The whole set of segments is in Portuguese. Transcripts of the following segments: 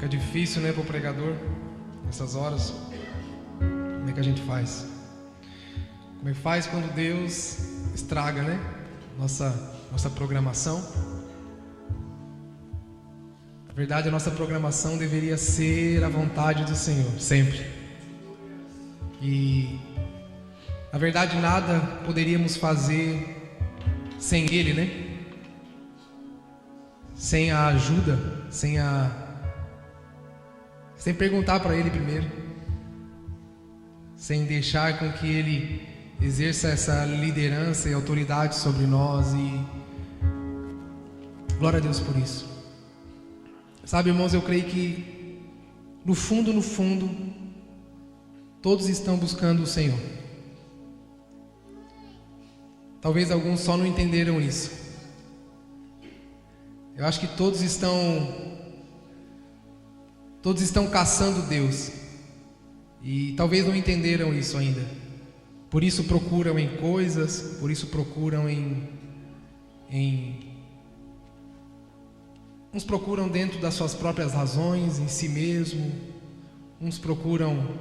Fica difícil, né, para o pregador, nessas horas. Como é que a gente faz? Como é que faz quando Deus estraga, né, nossa programação? Na verdade, a nossa programação deveria ser a vontade do Senhor, sempre. E, na verdade, nada poderíamos fazer sem Ele, né? Sem a ajuda, sem perguntar para Ele primeiro, sem deixar com que Ele exerça essa liderança e autoridade sobre nós. E glória a Deus por isso. Sabe, irmãos, eu creio que no fundo, todos estão buscando o Senhor. Talvez alguns só não entenderam isso. Eu acho que todos estão caçando Deus, e talvez não entenderam isso ainda. Por isso procuram em coisas, por isso procuram uns procuram dentro das suas próprias razões, em si mesmo. Uns procuram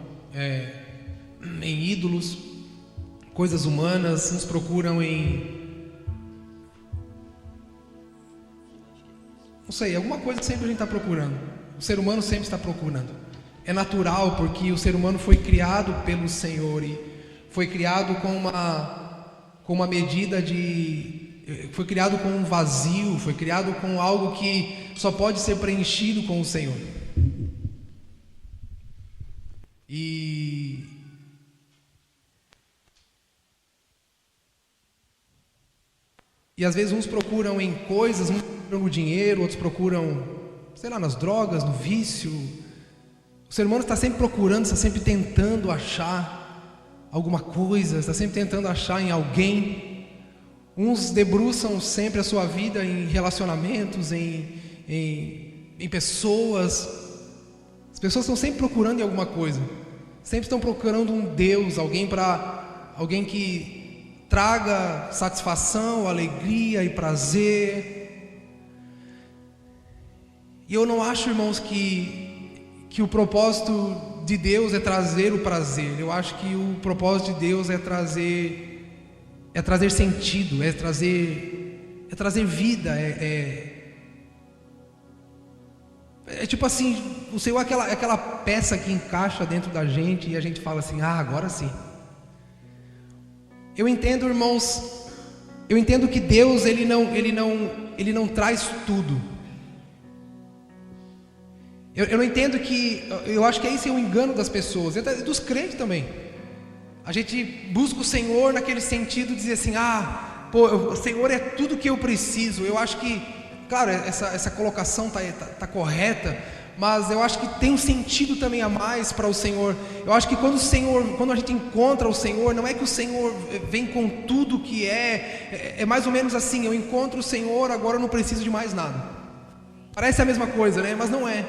em ídolos, coisas humanas. Uns procuram não sei, alguma coisa sempre a gente está procurando. O ser humano sempre está procurando. É natural, porque o ser humano foi criado pelo Senhor e foi criado com uma medida de... Foi criado com um vazio, foi criado com algo que só pode ser preenchido com o Senhor. E às vezes uns procuram em coisas, uns procuram no dinheiro, outros procuram, sei lá, nas drogas, no vício. O ser humano está sempre procurando, está sempre tentando achar alguma coisa, está sempre tentando achar em alguém. Uns debruçam sempre a sua vida em relacionamentos, em pessoas. As pessoas estão sempre procurando em alguma coisa, sempre estão procurando um Deus, alguém que traga satisfação, alegria e prazer. E eu não acho, irmãos, que o propósito de Deus é trazer o prazer. Eu acho que o propósito de Deus é trazer sentido, é trazer vida, é tipo assim, o Senhor é aquela peça que encaixa dentro da gente e a gente fala assim: ah, agora sim. Eu entendo, irmãos, que Deus ele não traz tudo. Eu não entendo eu acho que esse é o engano das pessoas, e dos crentes também. A gente busca o Senhor naquele sentido de dizer assim: ah, pô, o Senhor é tudo que eu preciso. Eu acho que, claro, essa colocação tá correta, mas eu acho que tem um sentido também a mais para o Senhor. Eu acho que quando a gente encontra o Senhor, não é que o Senhor vem com tudo que é mais ou menos assim: eu encontro o Senhor, agora eu não preciso de mais nada. Parece a mesma coisa, né? Mas não é.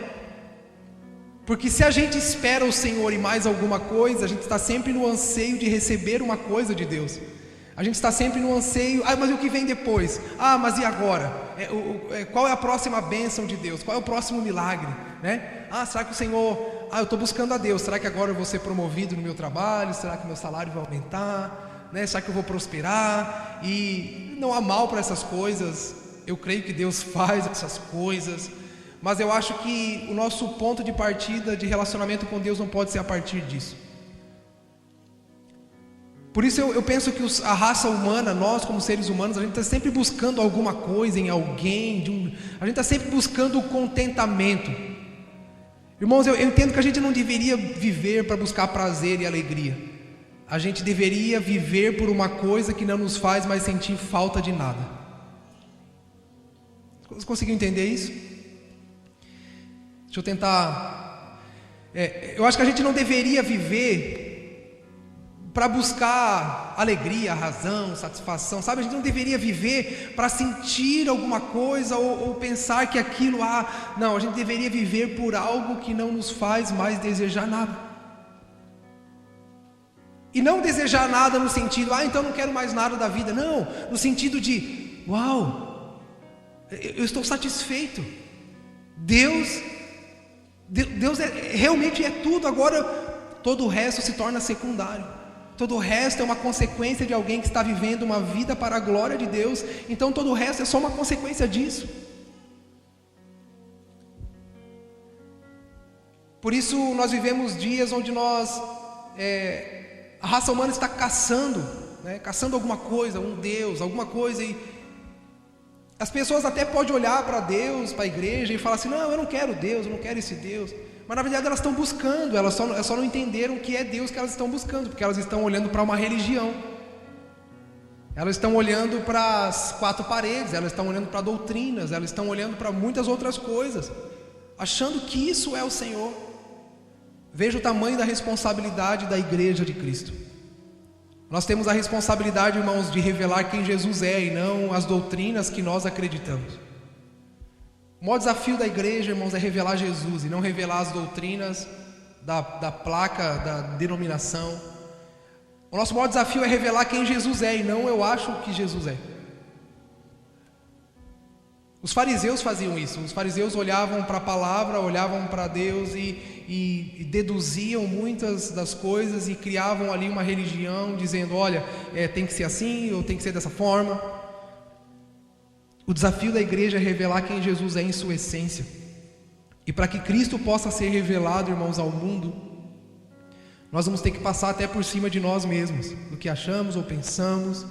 Porque se a gente espera o Senhor e mais alguma coisa, a gente está sempre no anseio de receber uma coisa de Deus. A gente está sempre no anseio: ah, mas o que vem depois? Ah, mas e agora? Qual é a próxima bênção de Deus? Qual é o próximo milagre? Né? Ah, será que o Senhor... Ah, eu estou buscando a Deus. Será que agora eu vou ser promovido no meu trabalho? Será que o meu salário vai aumentar? Né? Será que eu vou prosperar? E não há mal para essas coisas. Eu creio que Deus faz essas coisas. Mas eu acho que o nosso ponto de partida de relacionamento com Deus não pode ser a partir disso. Por isso eu penso que a raça humana, nós como seres humanos, a gente está sempre buscando alguma coisa em alguém, a gente está sempre buscando o contentamento. Irmãos, eu entendo que a gente não deveria viver para buscar prazer e alegria. A gente deveria viver por uma coisa que não nos faz mais sentir falta de nada. Você conseguiu entender isso? Deixa eu tentar. Eu acho que a gente não deveria viver para buscar alegria, razão, satisfação, sabe? A gente não deveria viver para sentir alguma coisa ou pensar que aquilo... não, a gente deveria viver por algo que não nos faz mais desejar nada. E não desejar nada no sentido: então não quero mais nada da vida. Não, no sentido de: uau, eu estou satisfeito. Deus Deus realmente é tudo. Agora todo o resto se torna secundário. Todo o resto é uma consequência de alguém que está vivendo uma vida para a glória de Deus. Então todo o resto é só uma consequência disso. Por isso nós vivemos dias onde a raça humana está caçando, né? Caçando alguma coisa, um Deus, alguma coisa, e as pessoas até podem olhar para Deus, para a igreja e falar assim: não, eu não quero Deus, eu não quero esse Deus. Mas na verdade elas estão buscando, elas só não entenderam o que é Deus que elas estão buscando, porque elas estão olhando para uma religião, elas estão olhando para as quatro paredes, elas estão olhando para doutrinas, elas estão olhando para muitas outras coisas, achando que isso é o Senhor. Veja o tamanho da responsabilidade da igreja de Cristo. Nós temos a responsabilidade, irmãos, de revelar quem Jesus é e não as doutrinas que nós acreditamos. O maior desafio da igreja, irmãos, é revelar Jesus e não revelar as doutrinas da placa, da denominação. O nosso maior desafio é revelar quem Jesus é e não eu acho que Jesus é. Os fariseus faziam isso. Os fariseus olhavam para a palavra, olhavam para Deus e deduziam muitas das coisas e criavam ali uma religião, dizendo: olha, tem que ser assim ou tem que ser dessa forma. O desafio da igreja é revelar quem Jesus é em sua essência. E para que Cristo possa ser revelado, irmãos, ao mundo, nós vamos ter que passar até por cima de nós mesmos, do que achamos ou pensamos.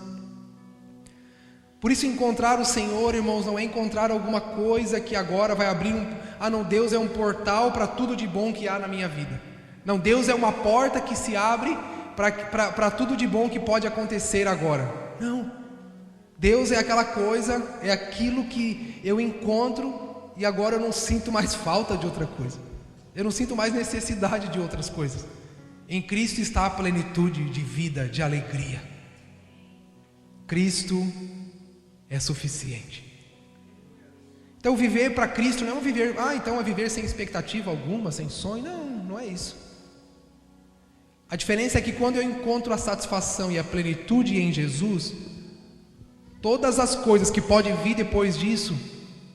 Por isso encontrar o Senhor, irmãos, não é encontrar alguma coisa que agora vai abrir não, Deus é um portal para tudo de bom que há na minha vida. Não, Deus é uma porta que se abre para tudo de bom que pode acontecer agora. Não, Deus é aquela coisa, é aquilo que eu encontro e agora eu não sinto mais falta de outra coisa. Eu não sinto mais necessidade de outras coisas. Em Cristo está a plenitude de vida, de alegria. Cristo é suficiente. Então viver para Cristo não é viver, então é viver sem expectativa alguma, sem sonho. Não é isso. A diferença é que quando eu encontro a satisfação e a plenitude em Jesus, todas as coisas que podem vir depois disso,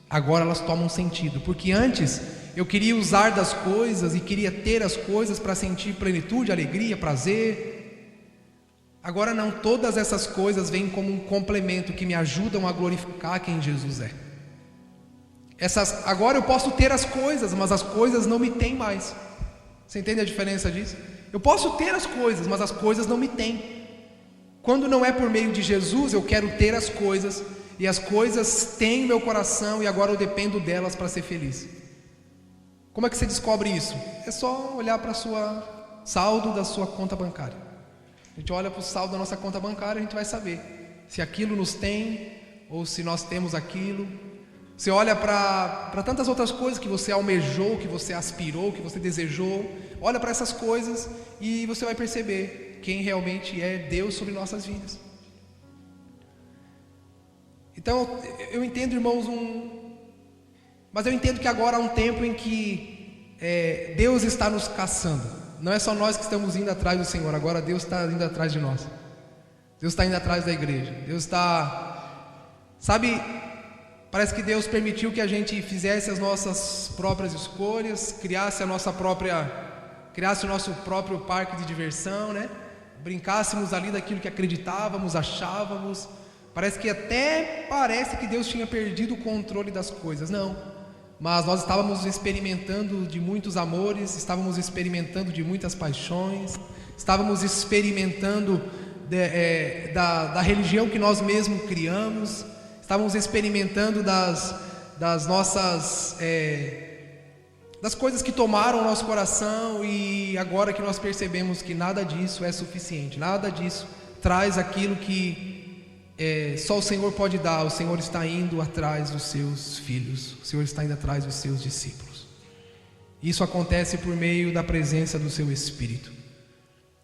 agora elas tomam sentido. Porque antes eu queria usar das coisas e queria ter as coisas para sentir plenitude, alegria, prazer. Agora não, todas essas coisas vêm como um complemento que me ajudam a glorificar quem Jesus é. Agora eu posso ter as coisas, mas as coisas não me têm mais. Você entende a diferença disso? Eu posso ter as coisas, mas as coisas não me têm. Quando não é por meio de Jesus, eu quero ter as coisas, e as coisas têm meu coração, e agora eu dependo delas para ser feliz. Como é que você descobre isso? É só olhar para o saldo da sua conta bancária. A gente olha para o saldo da nossa conta bancária, a gente vai saber se aquilo nos tem ou se nós temos aquilo. Você olha para tantas outras coisas que você almejou, que você aspirou, que você desejou. Olha para essas coisas e você vai perceber quem realmente é Deus sobre nossas vidas. Então eu entendo, irmãos, mas eu entendo que agora há um tempo em que Deus está nos caçando. Não é só nós que estamos indo atrás do Senhor, agora Deus está indo atrás de nós. Deus está indo atrás da igreja. Deus está... Sabe, parece que Deus permitiu que a gente fizesse as nossas próprias escolhas, criasse o nosso próprio parque de diversão, né? Brincássemos ali daquilo que acreditávamos, achávamos. Parece que Deus tinha perdido o controle das coisas. Não. Mas nós estávamos experimentando de muitos amores, estávamos experimentando de muitas paixões, estávamos experimentando da religião que nós mesmos criamos, estávamos experimentando das nossas das coisas que tomaram o nosso coração, e agora que nós percebemos que nada disso é suficiente, nada disso traz aquilo que só o Senhor pode dar. O Senhor está indo atrás dos seus filhos, o Senhor está indo atrás dos seus discípulos. Isso acontece por meio da presença do seu Espírito.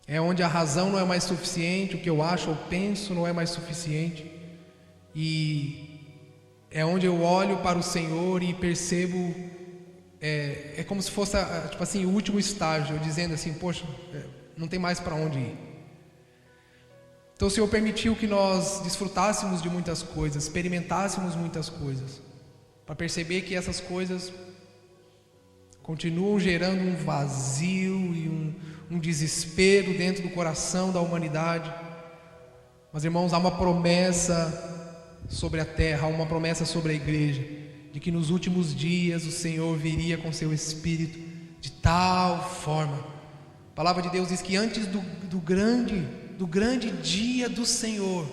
É onde a razão não é mais suficiente, o que eu acho ou penso não é mais suficiente, e é onde eu olho para o Senhor e percebo, é como se fosse tipo assim, o último estágio, dizendo assim: poxa, não tem mais para onde ir. Então o Senhor permitiu que nós desfrutássemos de muitas coisas, experimentássemos muitas coisas, para perceber que essas coisas, continuam gerando um vazio e um desespero dentro do coração da humanidade. Mas, irmãos, há uma promessa sobre a terra, há uma promessa sobre a igreja, de que nos últimos dias o Senhor viria com seu Espírito de tal forma. A palavra de Deus diz que antes do grande dia do Senhor,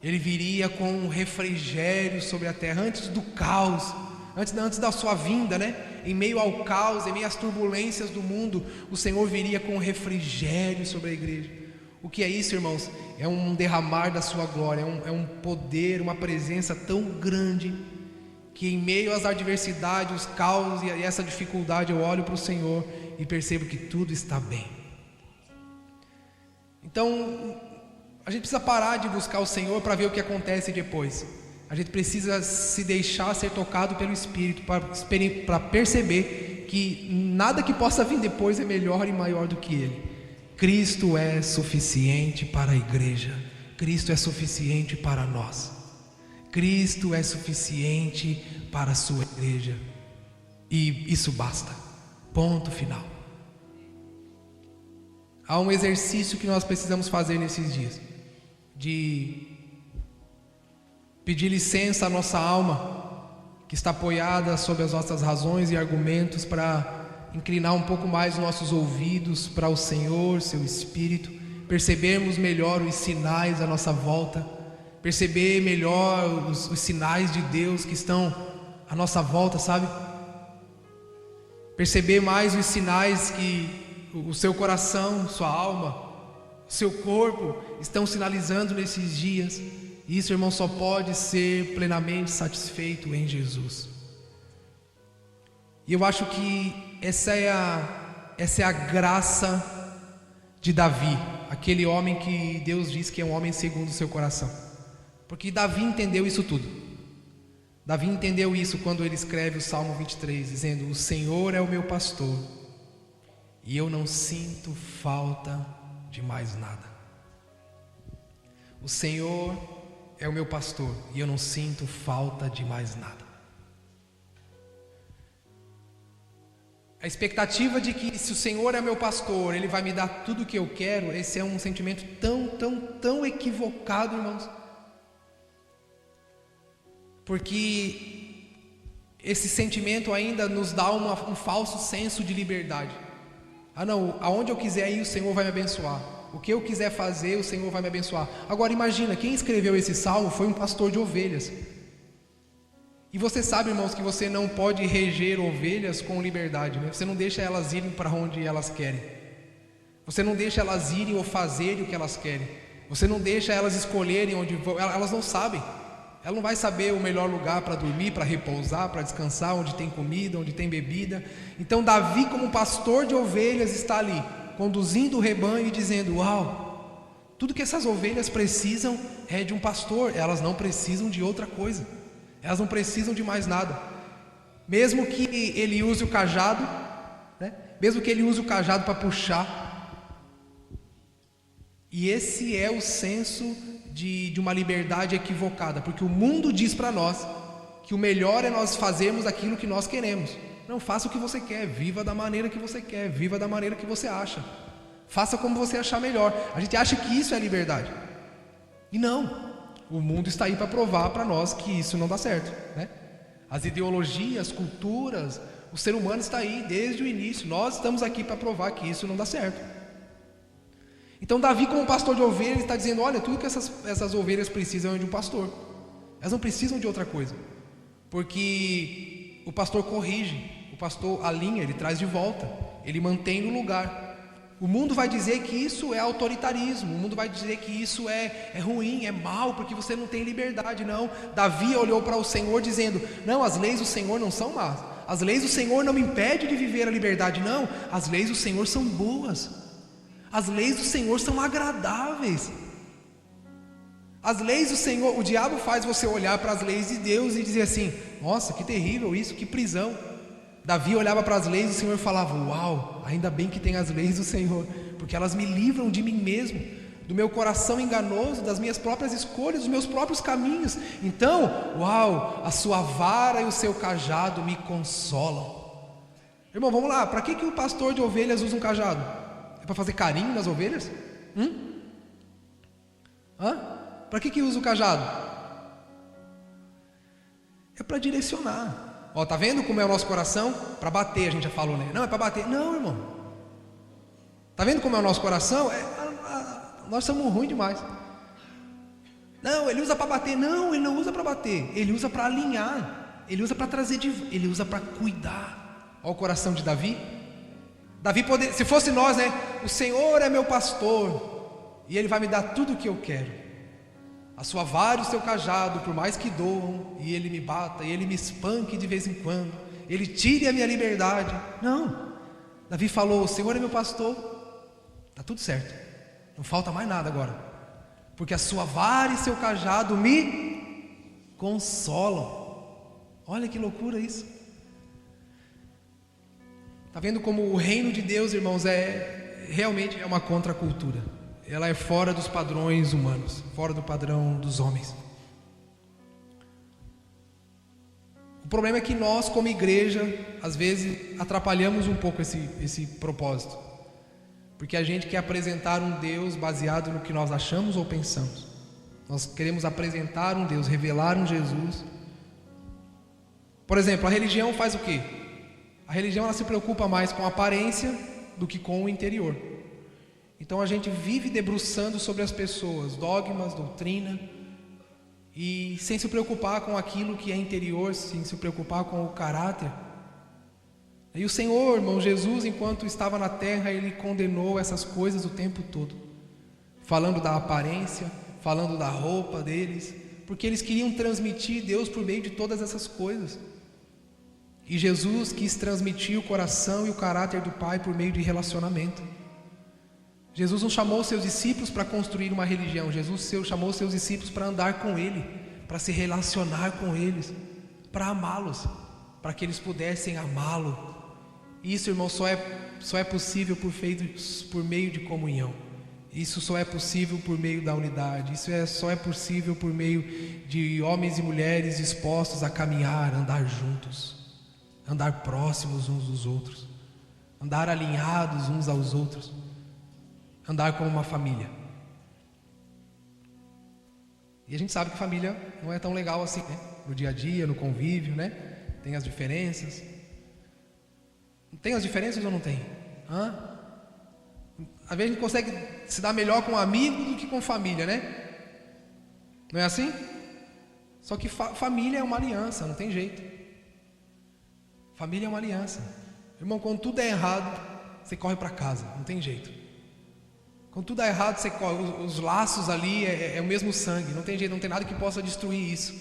Ele viria com um refrigério sobre a terra, antes do caos, antes da sua vinda, né? Em meio ao caos, em meio às turbulências do mundo, o Senhor viria com um refrigério sobre a igreja. O que é isso, irmãos? É um derramar da sua glória, é um poder, uma presença tão grande, que em meio às adversidades, os caos e essa dificuldade, eu olho para o Senhor e percebo que tudo está bem. Então, a gente precisa parar de buscar o Senhor para ver o que acontece depois. A gente precisa se deixar ser tocado pelo Espírito para perceber que nada que possa vir depois é melhor e maior do que Ele. Cristo é suficiente para a igreja. Cristo é suficiente para nós. Cristo é suficiente para a sua igreja. E isso basta. Ponto final. Há um exercício que nós precisamos fazer nesses dias, de pedir licença à nossa alma, que está apoiada sobre as nossas razões e argumentos, para inclinar um pouco mais os nossos ouvidos para o Senhor, seu Espírito, percebermos melhor os sinais à nossa volta, perceber melhor os sinais de Deus que estão à nossa volta, sabe? Perceber mais os sinais que o seu coração, sua alma, seu corpo estão sinalizando nesses dias. Isso, irmão, só pode ser plenamente satisfeito em Jesus. E eu acho que essa é a graça de Davi, aquele homem que Deus diz que é um homem segundo o seu coração. Porque Davi entendeu isso tudo. Davi entendeu isso quando ele escreve o Salmo 23, dizendo: o Senhor é o meu pastor, e eu não sinto falta de mais nada. O Senhor é o meu pastor, e eu não sinto falta de mais nada. A expectativa de que, se o Senhor é meu pastor, Ele vai me dar tudo o que eu quero, esse é um sentimento tão equivocado, irmãos. Porque esse sentimento ainda nos dá um falso senso de liberdade. Ah não, aonde eu quiser ir, o Senhor vai me abençoar. O que eu quiser fazer, o Senhor vai me abençoar. Agora imagina, quem escreveu esse salmo foi um pastor de ovelhas. E você sabe, irmãos, que você não pode reger ovelhas com liberdade, né? Você não deixa elas irem para onde elas querem. Você não deixa elas irem ou fazerem o que elas querem. Você não deixa elas escolherem onde vão. Elas não sabem. Ela não vai saber o melhor lugar para dormir, para repousar, para descansar, onde tem comida, onde tem bebida. Então Davi, como pastor de ovelhas, está ali, conduzindo o rebanho e dizendo: uau, tudo que essas ovelhas precisam é de um pastor. Elas não precisam de outra coisa. Elas não precisam de mais nada. Mesmo que ele use o cajado, né? Mesmo que ele use o cajado para puxar. E esse é o senso de uma liberdade equivocada, porque o mundo diz para nós que o melhor é nós fazermos aquilo que nós queremos. Não, faça o que você quer, viva da maneira que você quer, viva da maneira que você acha, faça como você achar melhor. A gente acha que isso é liberdade, e não. O mundo está aí para provar para nós que isso não dá certo, né? As ideologias, as culturas, o ser humano está aí desde o início. Nós estamos aqui para provar que isso não dá certo. Então Davi, como pastor de ovelhas, está dizendo: olha, tudo que essas ovelhas precisam é de um pastor. Elas não precisam de outra coisa, porque o pastor corrige, o pastor alinha, ele traz de volta, ele mantém no lugar. O mundo vai dizer que isso é autoritarismo, o mundo vai dizer que isso é ruim, é mal, porque você não tem liberdade. Não, Davi olhou para o Senhor dizendo: não, as leis do Senhor não são más, as leis do Senhor não me impedem de viver a liberdade. Não, as leis do Senhor são boas, as leis do Senhor são agradáveis. As leis do Senhor, o diabo faz você olhar para as leis de Deus e dizer assim: nossa, que terrível isso, que prisão. Davi olhava para as leis do Senhor e falava: uau, ainda bem que tem as leis do Senhor, porque elas me livram de mim mesmo, do meu coração enganoso, das minhas próprias escolhas, dos meus próprios caminhos. Então, uau, a sua vara e o seu cajado me consolam. Irmão, vamos lá, para que o pastor de ovelhas usa um cajado? É para fazer carinho nas ovelhas? Para que usa o cajado? É para direcionar. Ó, tá vendo como é o nosso coração? Para bater, a gente já falou, né? Não, é para bater. Não, irmão. Tá vendo como é o nosso coração? Nós somos ruins demais. Não, ele usa para bater. Não, ele não usa para bater. Ele usa para alinhar. Ele usa para trazer ele usa para cuidar. Olha o coração de Davi. Davi poderia, se fosse nós, né? O Senhor é meu pastor e Ele vai me dar tudo o que eu quero. A sua vara e o seu cajado, por mais que doam, e Ele me bata, e Ele me espanque de vez em quando, Ele tire a minha liberdade. Não. Davi falou: o Senhor é meu pastor. Está tudo certo. Não falta mais nada agora. Porque a sua vara e seu cajado me consolam. Olha que loucura isso. Está vendo como o reino de Deus, irmãos, realmente é uma contracultura. Ela é fora dos padrões humanos, fora do padrão dos homens. O problema é que nós, como igreja, às vezes atrapalhamos um pouco esse propósito. Porque a gente quer apresentar um Deus baseado no que nós achamos ou pensamos. Nós queremos apresentar um Deus, revelar um Jesus. Por exemplo, a religião faz o quê? A religião, ela se preocupa mais com a aparência do que com o interior. Então a gente vive debruçando sobre as pessoas, dogmas, doutrina, e sem se preocupar com aquilo que é interior, sem se preocupar com o caráter. E o Senhor, irmão Jesus, enquanto estava na terra, Ele condenou essas coisas o tempo todo, falando da aparência, falando da roupa deles, porque eles queriam transmitir Deus por meio de todas essas coisas. E Jesus quis transmitir o coração e o caráter do Pai por meio de relacionamento. Jesus não chamou seus discípulos para construir uma religião. Jesus chamou seus discípulos para andar com Ele, para se relacionar com eles, para amá-los, para que eles pudessem amá-lo. Isso, irmão, só é possível por meio de comunhão. Isso só é possível por meio da unidade. Isso só é possível por meio de homens e mulheres dispostos a caminhar, andar juntos, andar próximos uns dos outros, andar alinhados uns aos outros, andar como uma família. E a gente sabe que família não é tão legal assim, né? No dia a dia, no convívio, né? Tem as diferenças. Tem as diferenças ou não tem? Às vezes a gente consegue se dar melhor com amigo do que com família, né? Não é assim? Só que família é uma aliança, não tem jeito. Família é uma aliança. Irmão, quando tudo é errado, você corre para casa, não tem jeito. Quando tudo é errado, você corre. Os laços ali é o mesmo sangue, não tem jeito, não tem nada que possa destruir isso.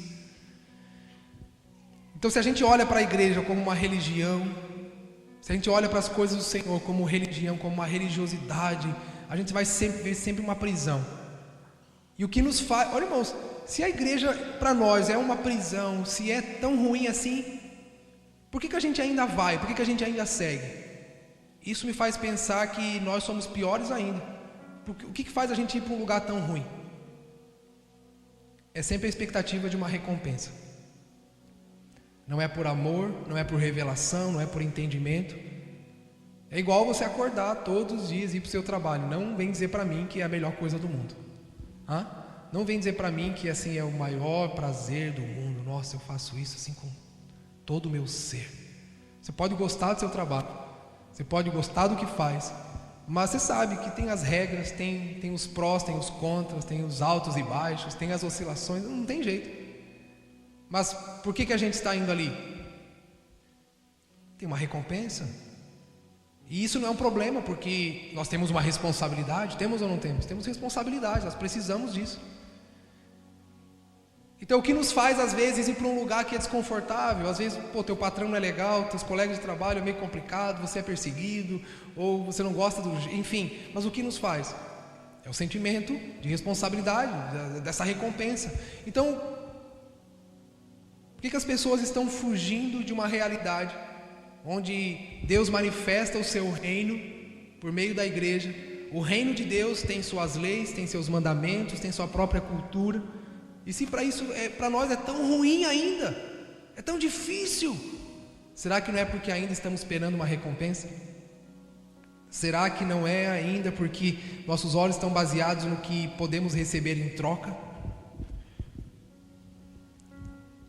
Então, se a gente olha para a igreja como uma religião, se a gente olha para as coisas do Senhor como religião, como uma religiosidade, a gente vai ver sempre uma prisão. E o que nos faz... Olha, irmãos, se a igreja para nós é uma prisão, se é tão ruim assim, por que a gente ainda vai? Por que a gente ainda segue? Isso me faz pensar que nós somos piores ainda. Porque, o que faz a gente ir para um lugar tão ruim? É sempre a expectativa de uma recompensa. Não é por amor, não é por revelação, não é por entendimento. É igual você acordar todos os dias e ir para o seu trabalho. Não vem dizer para mim que é a melhor coisa do mundo. Não vem dizer para mim que assim é o maior prazer do mundo. Nossa, eu faço isso assim com todo o meu ser. Você pode gostar do seu trabalho, você pode gostar do que faz, mas você sabe que tem as regras, tem os prós, tem os contras, tem os altos e baixos, tem as oscilações, não tem jeito. Mas por que a gente está indo ali? Tem uma recompensa. E isso não é um problema, porque nós temos uma responsabilidade. Temos ou não temos? Temos responsabilidade, nós precisamos disso. Então o que nos faz às vezes ir para um lugar que é desconfortável? Às vezes, teu patrão não é legal, teus colegas de trabalho é meio complicado, você é perseguido, ou você não gosta enfim, mas o que nos faz? É o sentimento de responsabilidade, dessa recompensa. Então, por que as pessoas estão fugindo de uma realidade onde Deus manifesta o seu reino por meio da igreja? O reino de Deus tem suas leis, tem seus mandamentos, tem sua própria cultura. E se para nós é tão ruim ainda, é tão difícil, Será que não é porque ainda estamos esperando uma recompensa? Será que não é ainda porque nossos olhos estão baseados no que podemos receber em troca?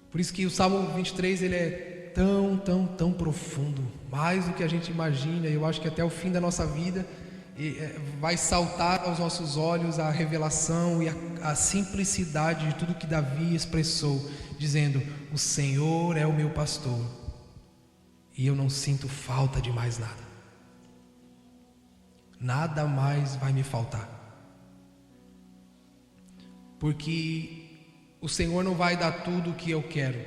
Por isso que o Salmo 23 ele é tão profundo, mais do que a gente imagina. Eu acho que até o fim da nossa vida vai saltar aos nossos olhos a revelação e a simplicidade de tudo que Davi expressou, dizendo: o Senhor é o meu pastor e eu não sinto falta de mais nada. Nada mais vai me faltar, porque o Senhor não vai dar tudo o que eu quero,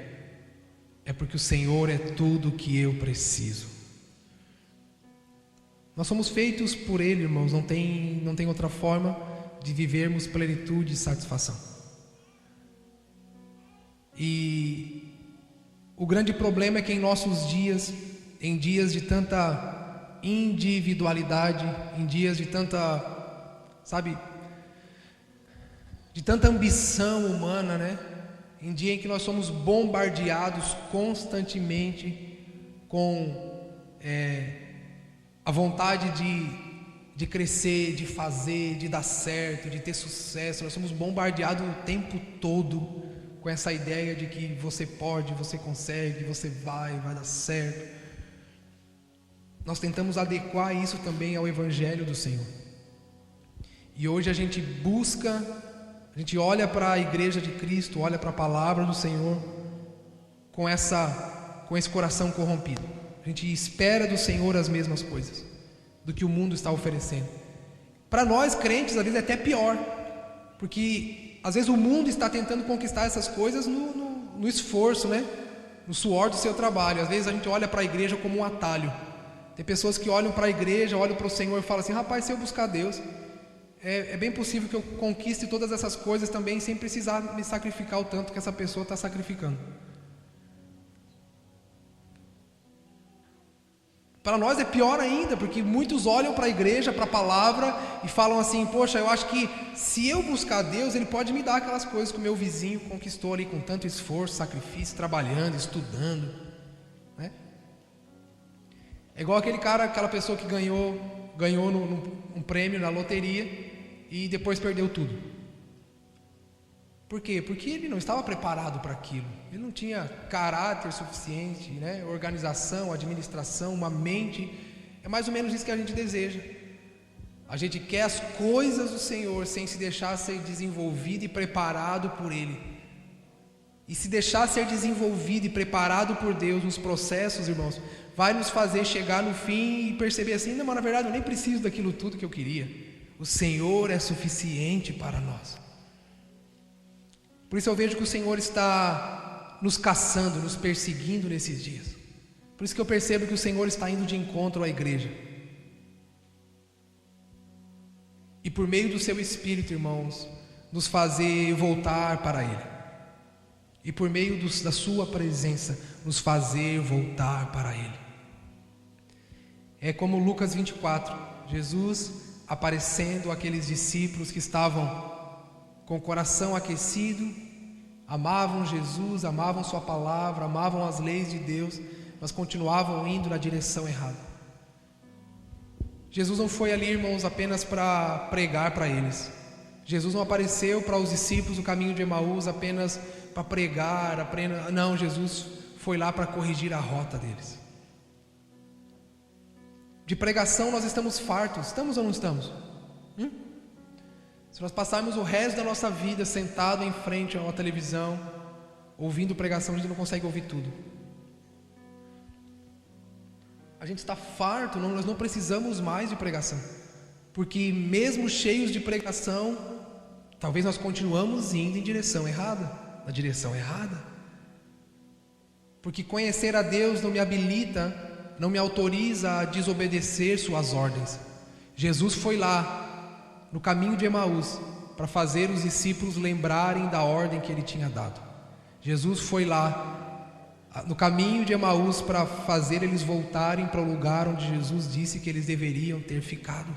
é porque o Senhor é tudo o que eu preciso. Nós somos feitos por Ele, irmãos, não tem outra forma de vivermos plenitude e satisfação. E o grande problema é que em nossos dias, em dias de tanta individualidade, em dias de tanta, de tanta ambição humana, né? Em dia em que nós somos bombardeados constantemente com a vontade de crescer, de fazer, de dar certo, de ter sucesso. Nós somos bombardeados o tempo todo com essa ideia de que você pode, você consegue, você vai dar certo. Nós tentamos adequar isso também ao Evangelho do Senhor. E hoje a gente olha para a Igreja de Cristo, olha para a Palavra do Senhor com esse coração corrompido. A gente espera do Senhor as mesmas coisas do que o mundo está oferecendo. Para nós crentes, às vezes é até pior, porque às vezes o mundo está tentando conquistar essas coisas no esforço, né? No suor do seu trabalho. Às vezes a gente olha para a igreja como um atalho. Tem pessoas que olham para a igreja, olham para o Senhor e falam assim: rapaz, se eu buscar Deus, é bem possível que eu conquiste todas essas coisas também sem precisar me sacrificar o tanto que essa pessoa está sacrificando. Para nós é pior ainda, porque muitos olham para a igreja, para a palavra e falam assim: poxa, eu acho que se eu buscar Deus, Ele pode me dar aquelas coisas que o meu vizinho conquistou ali com tanto esforço, sacrifício, trabalhando, estudando, né? É igual aquela pessoa que ganhou um prêmio na loteria e depois perdeu tudo. Por quê? Porque ele não estava preparado para aquilo. Ele não tinha caráter suficiente, né? Organização, administração, uma mente. É mais ou menos isso que a gente deseja. A gente quer as coisas do Senhor sem se deixar ser desenvolvido e preparado por Ele. E se deixar ser desenvolvido e preparado por Deus nos processos, irmãos, vai nos fazer chegar no fim e perceber assim: não, mas na verdade eu nem preciso daquilo tudo que eu queria. O Senhor é suficiente para nós. Por isso eu vejo que o Senhor está nos caçando, nos perseguindo nesses dias. Por isso que eu percebo que o Senhor está indo de encontro à igreja. E por meio do seu Espírito, irmãos, nos fazer voltar para Ele. E por meio da sua presença, nos fazer voltar para Ele. É como Lucas 24, Jesus aparecendo àqueles discípulos que estavam com o coração aquecido, amavam Jesus, amavam sua palavra, amavam as leis de Deus, mas continuavam indo na direção errada. Jesus não foi ali, irmãos, apenas para pregar para eles. Jesus não apareceu para os discípulos do caminho de Emaús apenas para pregar, não, Jesus foi lá para corrigir a rota deles. De pregação nós estamos fartos, estamos ou não estamos? Se nós passarmos o resto da nossa vida sentado em frente a uma televisão, ouvindo pregação, a gente não consegue ouvir tudo. A gente está farto, nós não precisamos mais de pregação, porque mesmo cheios de pregação, talvez nós continuamos indo em direção errada, na direção errada. Porque conhecer a Deus não me habilita, não me autoriza a desobedecer suas ordens. Jesus foi lá no caminho de Emaús para fazer os discípulos lembrarem da ordem que Ele tinha dado. Jesus foi lá no caminho de Emaús para fazer eles voltarem para o lugar onde Jesus disse que eles deveriam ter ficado.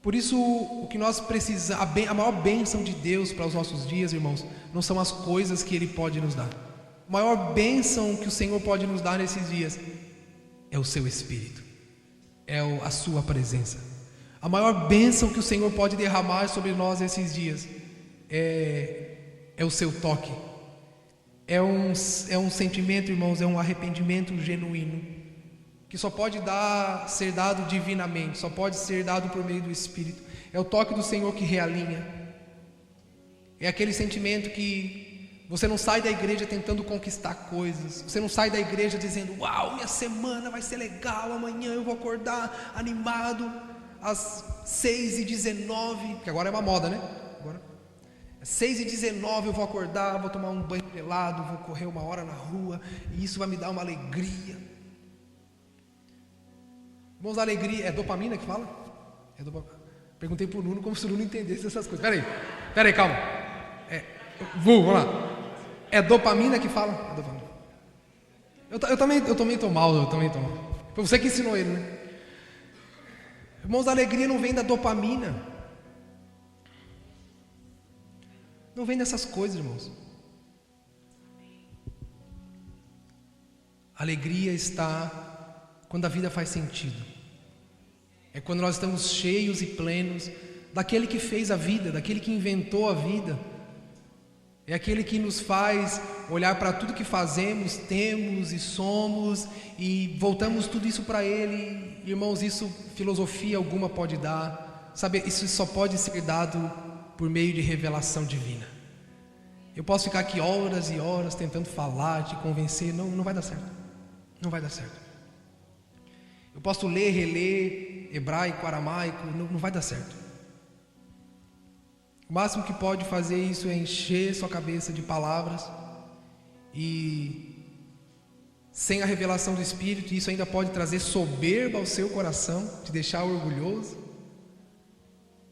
Por isso, o que nós precisamos, a maior bênção de Deus para os nossos dias, irmãos, não são as coisas que Ele pode nos dar. A maior bênção que o Senhor pode nos dar nesses dias é o seu Espírito, é a sua presença. A maior bênção que o Senhor pode derramar sobre nós esses dias é o seu toque. É um sentimento, irmãos, é um arrependimento genuíno, que só pode ser dado divinamente, só pode ser dado por meio do Espírito. É o toque do Senhor que realinha. É aquele sentimento que você não sai da igreja tentando conquistar coisas. Você não sai da igreja dizendo: uau, minha semana vai ser legal, amanhã eu vou acordar animado às 6h19, que agora é uma moda, né? Agora 6h19 eu vou acordar, vou tomar um banho gelado, vou correr 1 hora na rua, e isso vai me dar uma alegria. Irmãos, alegria é dopamina que fala? Perguntei para o Nuno como se o Nuno entendesse essas coisas. Peraí, calma. Vamos lá. É dopamina que fala? É dopamina. Eu também tô mal. Foi você que ensinou ele, né? Irmãos, a alegria não vem da dopamina. Não vem dessas coisas, irmãos. A alegria está quando a vida faz sentido. É quando nós estamos cheios e plenos daquele que fez a vida, daquele que inventou a vida. É aquele que nos faz olhar para tudo que fazemos, temos e somos, e voltamos tudo isso para Ele. Irmãos, isso filosofia alguma pode dar. Sabe, isso só pode ser dado por meio de revelação divina. Eu posso ficar aqui horas e horas tentando falar, te convencer, não vai dar certo. Não vai dar certo. Eu posso ler, reler hebraico, aramaico, não vai dar certo. O máximo que pode fazer isso é encher sua cabeça de palavras, e sem a revelação do Espírito, isso ainda pode trazer soberba ao seu coração, te deixar orgulhoso,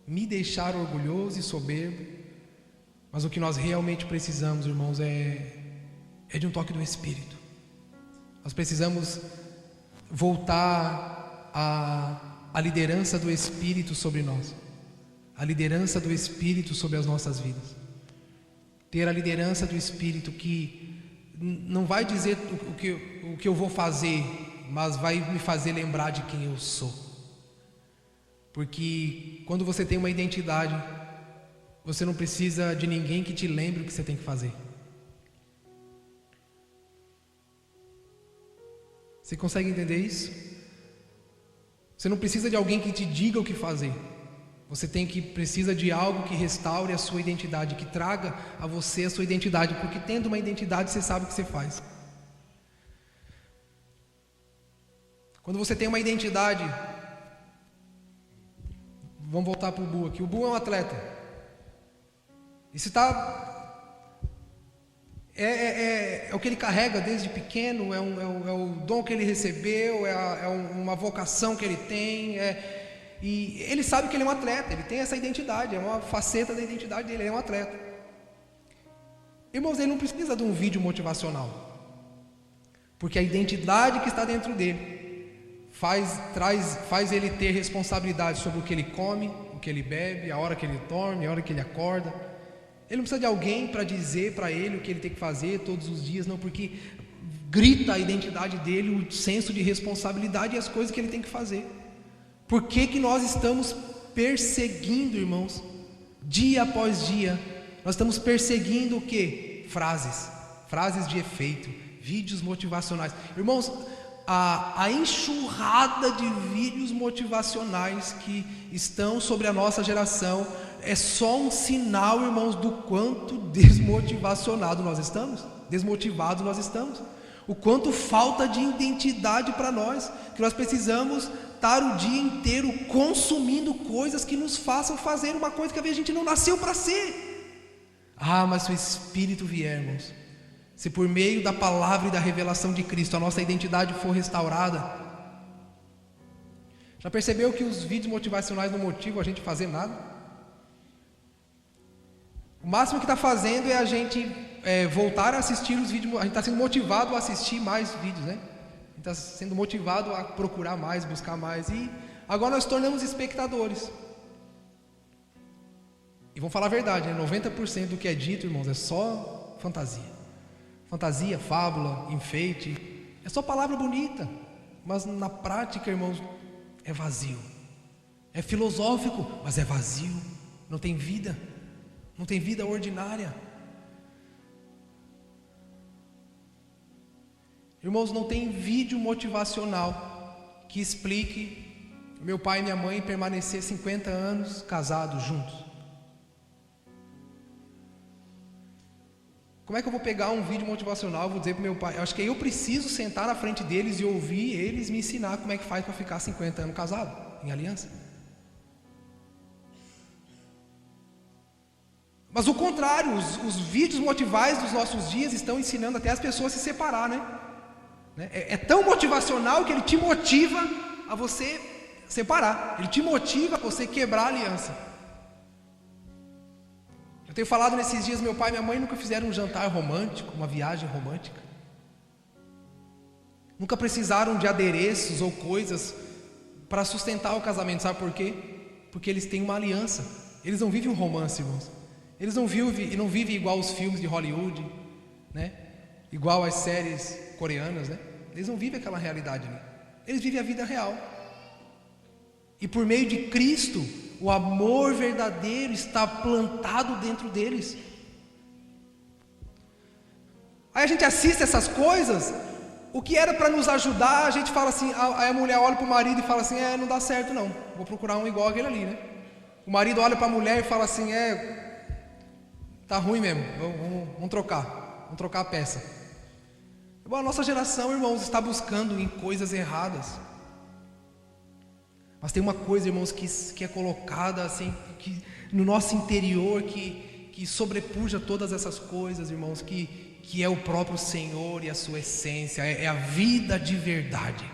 me deixar orgulhoso e soberbo. Mas o que nós realmente precisamos, irmãos, é de um toque do Espírito. Nós precisamos voltar à liderança do Espírito sobre nós, a liderança do Espírito sobre as nossas vidas. Ter a liderança do Espírito que não vai dizer o que eu vou fazer, mas vai me fazer lembrar de quem eu sou. Porque quando você tem uma identidade, você não precisa de ninguém que te lembre o que você tem que fazer. Você consegue entender isso? Você não precisa de alguém que te diga o que fazer. Você precisa de algo que restaure a sua identidade, que traga a você a sua identidade, porque tendo uma identidade você sabe o que você faz. Quando você tem uma identidade, vamos voltar para o Bu aqui. O Bu é um atleta. Isso é o que ele carrega desde pequeno, é o dom que ele recebeu, é uma vocação que ele tem, e ele sabe que ele é um atleta, ele tem essa identidade, é uma faceta da identidade dele, ele é um atleta. Irmãos, ele não precisa de um vídeo motivacional, porque a identidade que está dentro dele faz ele ter responsabilidade sobre o que ele come, o que ele bebe, a hora que ele dorme, a hora que ele acorda. Ele não precisa de alguém para dizer para ele o que ele tem que fazer todos os dias, não, porque grita a identidade dele, o senso de responsabilidade e as coisas que ele tem que fazer. Por que nós estamos perseguindo, irmãos, dia após dia? Nós estamos perseguindo o quê? Frases de efeito, vídeos motivacionais. Irmãos, a enxurrada de vídeos motivacionais que estão sobre a nossa geração é só um sinal, irmãos, do quanto desmotivados nós estamos, o quanto falta de identidade para nós, que nós precisamos estar o dia inteiro consumindo coisas que nos façam fazer uma coisa que a gente não nasceu para ser. Mas se o Espírito vier, irmãos, se por meio da palavra e da revelação de Cristo a nossa identidade for restaurada. Já percebeu que os vídeos motivacionais não motivam a gente a fazer nada? O máximo que está fazendo é a gente voltar a assistir os vídeos. A gente está sendo motivado a assistir mais vídeos, né? A gente está sendo motivado a procurar mais, buscar mais. E agora nós tornamos espectadores. E vamos falar a verdade, né? 90% do que é dito, irmãos, é só fantasia. fantasia, fábula, enfeite. É só palavra bonita, mas na prática, irmãos, é vazio. É filosófico, mas é vazio. Não tem vida. Não tem vida ordinária. Irmãos, não tem vídeo motivacional que explique meu pai e minha mãe permanecer 50 anos casados juntos. Como é que eu vou pegar um vídeo motivacional e vou dizer para meu pai? Eu acho que eu preciso sentar na frente deles e ouvir eles me ensinar como é que faz para ficar 50 anos casado, em aliança. Mas o contrário, os vídeos motivais dos nossos dias estão ensinando até as pessoas a se separar, né? É tão motivacional que ele te motiva a você separar. Ele te motiva a você quebrar a aliança. Eu tenho falado nesses dias, meu pai e minha mãe nunca fizeram um jantar romântico, uma viagem romântica. Nunca precisaram de adereços ou coisas para sustentar o casamento. Sabe por quê? Porque eles têm uma aliança. Eles não vivem um romance, irmãos. Eles não vivem igual os filmes de Hollywood, né? Igual as séries coreanas, né? Eles não vivem aquela realidade ali. Eles vivem a vida real. E por meio de Cristo, o amor verdadeiro está plantado dentro deles. Aí a gente assiste essas coisas, o que era para nos ajudar, a gente fala assim, aí a mulher olha para o marido e fala assim, não dá certo não, vou procurar um igual aquele ali, né? O marido olha para a mulher e fala assim, tá ruim mesmo, vamos trocar a peça. Bom, a nossa geração, irmãos, está buscando em coisas erradas. Mas tem uma coisa, irmãos, que é colocada assim, que no nosso interior, que sobrepuja todas essas coisas, irmãos, que é o próprio Senhor e a sua essência, é a vida de verdade.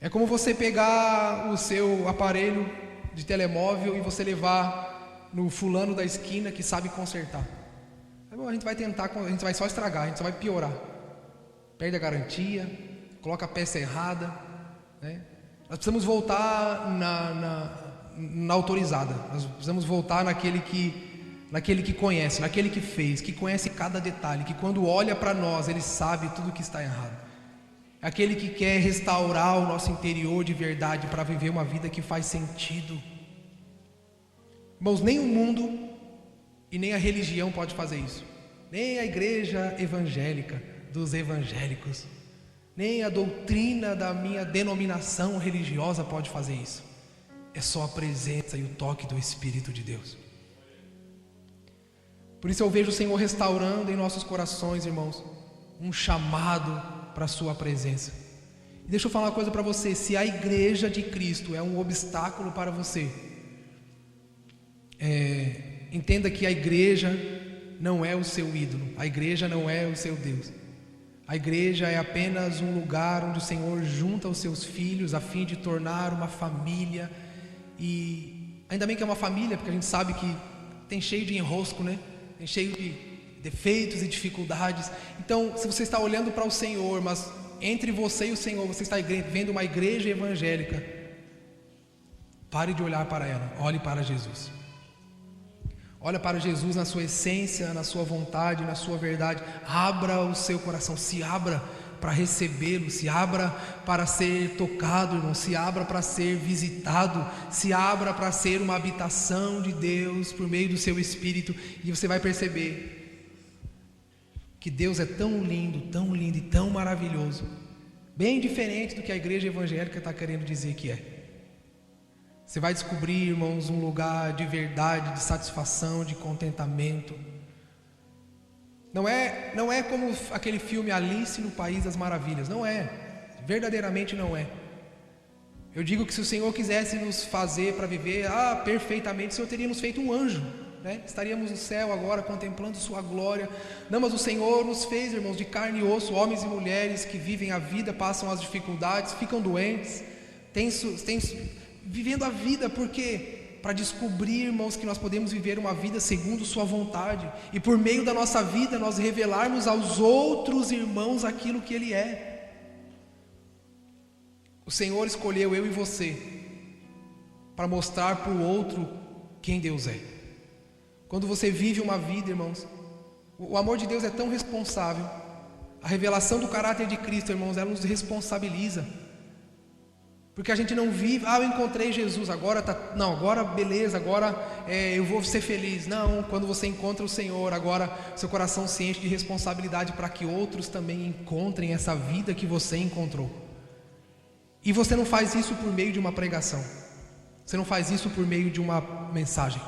É como você pegar o seu aparelho de telemóvel e você levar no fulano da esquina que sabe consertar. A gente vai só estragar, a gente só vai piorar. Perde a garantia, coloca a peça errada, né? Nós precisamos voltar na autorizada. Nós precisamos voltar naquele que conhece, naquele que fez, que conhece cada detalhe, que quando olha para nós, ele sabe tudo que está errado. Aquele que quer restaurar o nosso interior de verdade para viver uma vida que faz sentido. Irmãos, nem o mundo e nem a religião pode fazer isso. Nem a igreja evangélica dos evangélicos, nem a doutrina da minha denominação religiosa pode fazer isso. É só a presença e o toque do Espírito de Deus. Por isso eu vejo o Senhor restaurando em nossos corações, irmãos, um chamado para a sua presença. E deixa eu falar uma coisa para você: se a igreja de Cristo é um obstáculo para você, entenda que a igreja não é o seu ídolo, a igreja não é o seu Deus. A igreja é apenas um lugar onde o Senhor junta os seus filhos a fim de tornar uma família. E ainda bem que é uma família, porque a gente sabe que tem cheio de enrosco, né? Tem cheio de defeitos e dificuldades. Então, se você está olhando para o Senhor, mas entre você e o Senhor você está vendo uma igreja evangélica, pare de olhar para ela, olhe para Jesus. Olha para Jesus na sua essência, na sua vontade, na sua verdade. Abra o seu coração, se abra para recebê-lo, se abra para ser tocado, irmão, se abra para ser visitado, se abra para ser uma habitação de Deus por meio do seu Espírito, e você vai perceber que Deus é tão lindo e tão maravilhoso, bem diferente do que a igreja evangélica está querendo dizer que é. Você vai descobrir, irmãos, um lugar de verdade, de satisfação, de contentamento. Não é como aquele filme Alice no País das Maravilhas. Não é, verdadeiramente não é. Eu digo que se o Senhor quisesse nos fazer para viver perfeitamente, o Senhor teria nos feito um anjo, né? Estaríamos no céu agora contemplando sua glória. Não, mas o Senhor nos fez, irmãos, de carne e osso, homens e mulheres que vivem a vida, passam as dificuldades, ficam doentes, vivendo a vida, porque para descobrir, irmãos, que nós podemos viver uma vida segundo sua vontade, e por meio da nossa vida nós revelarmos aos outros irmãos aquilo que Ele é. O Senhor escolheu eu e você para mostrar para o outro quem Deus é. Quando você vive uma vida, irmãos, O amor de Deus é tão responsável. A revelação do caráter de Cristo, irmãos, ela nos responsabiliza. Porque a gente não vive, eu encontrei Jesus, agora agora beleza, agora eu vou ser feliz. Não, quando você encontra o Senhor, agora seu coração se enche de responsabilidade para que outros também encontrem essa vida que você encontrou. E você não faz isso por meio de uma pregação, você não faz isso por meio de uma mensagem,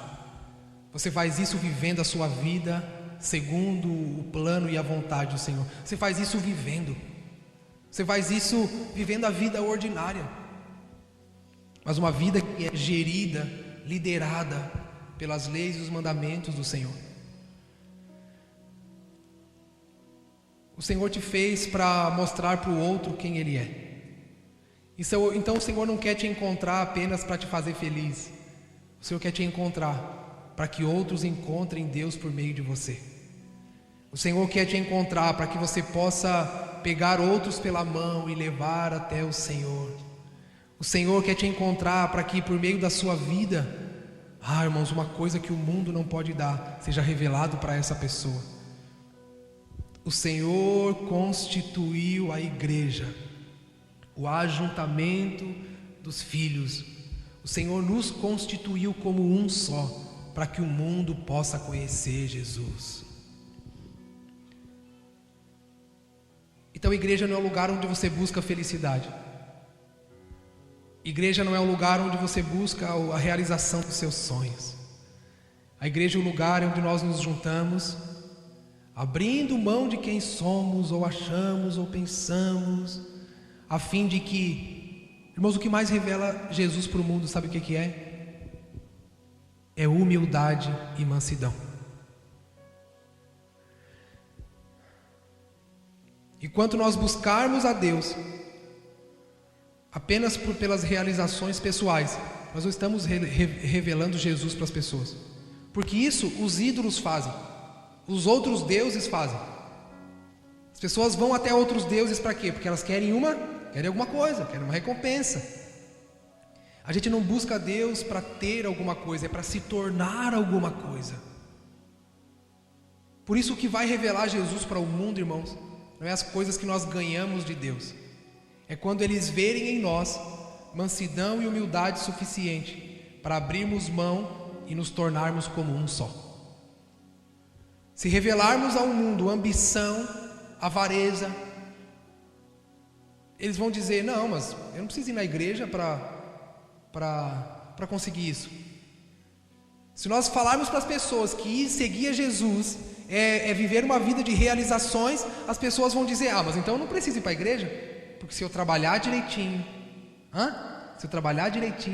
você faz isso vivendo a sua vida segundo o plano e a vontade do Senhor. Você faz isso vivendo, você faz isso vivendo a vida ordinária, mas uma vida que é gerida, liderada pelas leis e os mandamentos do Senhor. O Senhor te fez para mostrar para o outro quem Ele é. Então o Senhor não quer te encontrar apenas para te fazer feliz. O Senhor quer te encontrar para que outros encontrem Deus por meio de você. O Senhor quer te encontrar para que você possa pegar outros pela mão e levar até o Senhor. O Senhor quer te encontrar para que por meio da sua vida, irmãos, uma coisa que o mundo não pode dar, seja revelado para essa pessoa. O Senhor constituiu a igreja, o ajuntamento dos filhos. O Senhor nos constituiu como um só, para que o mundo possa conhecer Jesus. Então, igreja não é o lugar onde você busca felicidade. Igreja não é o lugar onde você busca a realização dos seus sonhos. A igreja é o lugar onde nós nos juntamos, abrindo mão de quem somos, ou achamos, ou pensamos, a fim de que, irmãos, o que mais revela Jesus para o mundo, sabe o que é? É humildade e mansidão. Enquanto nós buscarmos a Deus apenas pelas realizações pessoais, nós não estamos revelando Jesus para as pessoas, porque isso os ídolos fazem, os outros deuses fazem. As pessoas vão até outros deuses para quê? Porque elas querem alguma coisa, querem uma recompensa. A gente não busca Deus para ter alguma coisa, é para se tornar alguma coisa. Por isso o que vai revelar Jesus para o mundo, irmãos, não é as coisas que nós ganhamos de Deus, é quando eles verem em nós mansidão e humildade suficiente para abrirmos mão e nos tornarmos como um só. Se revelarmos ao mundo ambição, avareza, eles vão dizer: não, mas eu não preciso ir na igreja para conseguir isso. Se nós falarmos para as pessoas que seguir a Jesus é viver uma vida de realizações, as pessoas vão dizer: mas então eu não preciso ir para a igreja, porque se eu trabalhar direitinho,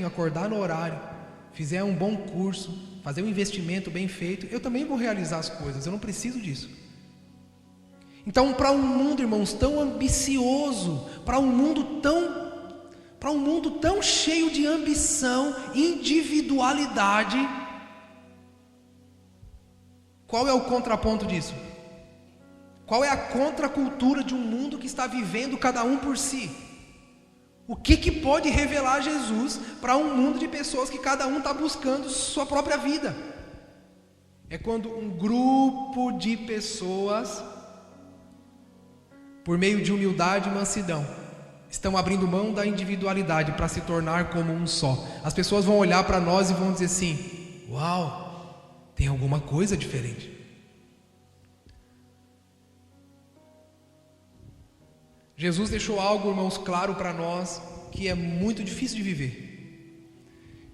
acordar no horário, fizer um bom curso, fazer um investimento bem feito, eu também vou realizar as coisas, eu não preciso disso. Então, para um mundo, irmãos, tão ambicioso, para um mundo tão cheio de ambição, individualidade, qual é o contraponto disso? Qual é a contracultura de um mundo que está vivendo cada um por si? O que pode revelar Jesus para um mundo de pessoas que cada um está buscando sua própria vida? É quando um grupo de pessoas, por meio de humildade e mansidão, estão abrindo mão da individualidade para se tornar como um só. As pessoas vão olhar para nós e vão dizer assim: uau, tem alguma coisa diferente. Jesus deixou algo, irmãos, claro para nós, que é muito difícil de viver.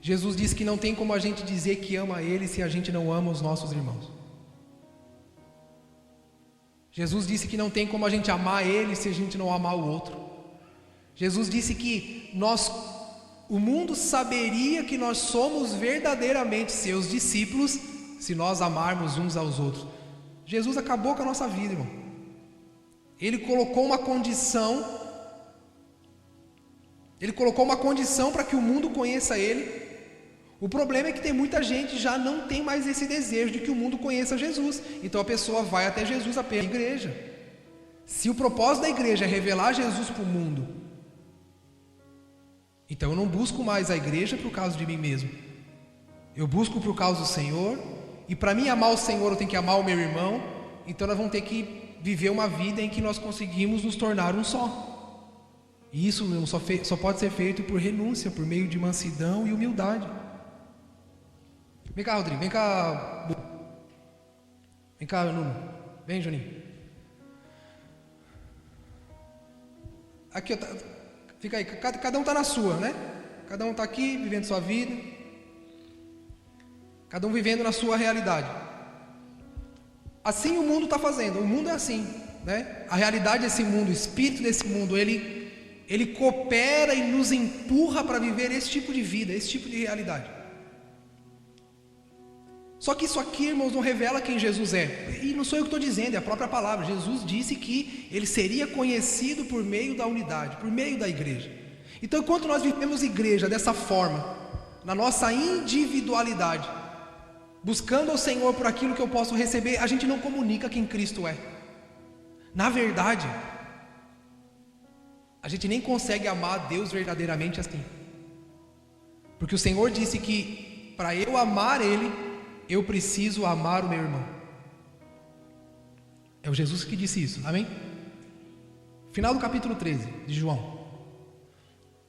Jesus disse que não tem como a gente dizer que ama Ele se a gente não ama os nossos irmãos. Jesus disse que não tem como a gente amar Ele se a gente não amar o outro. Jesus disse que o mundo saberia que nós somos verdadeiramente seus discípulos se nós amarmos uns aos outros. Jesus acabou com a nossa vida, irmão. Ele colocou uma condição para que o mundo conheça Ele. O problema é que tem muita gente já não tem mais esse desejo de que o mundo conheça Jesus. Então a pessoa vai até Jesus apenas na igreja. Se o propósito da igreja é revelar Jesus para o mundo, então eu não busco mais a igreja por causa de mim mesmo. Eu busco por causa do Senhor. E para mim amar o Senhor, eu tenho que amar o meu irmão. então nós vamos ter que viver uma vida em que nós conseguimos nos tornar um só. E isso, meu irmão, só pode ser feito por renúncia, por meio de mansidão e humildade. Vem cá, Rodrigo, vem cá, Bu. Vem cá, Nuno. Vem, Juninho. Aqui, fica aí, cada um está na sua, né? Cada um está aqui, vivendo sua vida. Cada um vivendo na sua realidade. Assim o mundo está fazendo, o mundo é assim, né? A realidade desse mundo, o espírito desse mundo, ele coopera e nos empurra para viver esse tipo de vida, esse tipo de realidade. Só que isso aqui, irmãos, não revela quem Jesus é. E não sou eu que estou dizendo, é a própria palavra. Jesus disse que ele seria conhecido por meio da unidade, por meio da igreja. Então, enquanto nós vivemos igreja dessa forma, na nossa individualidade, buscando ao Senhor por aquilo que eu posso receber, a gente não comunica quem Cristo é. Na verdade, a gente nem consegue amar a Deus verdadeiramente assim. Porque o Senhor disse que para eu amar Ele, eu preciso amar o meu irmão. É o Jesus que disse isso, amém? Final do capítulo 13 de João.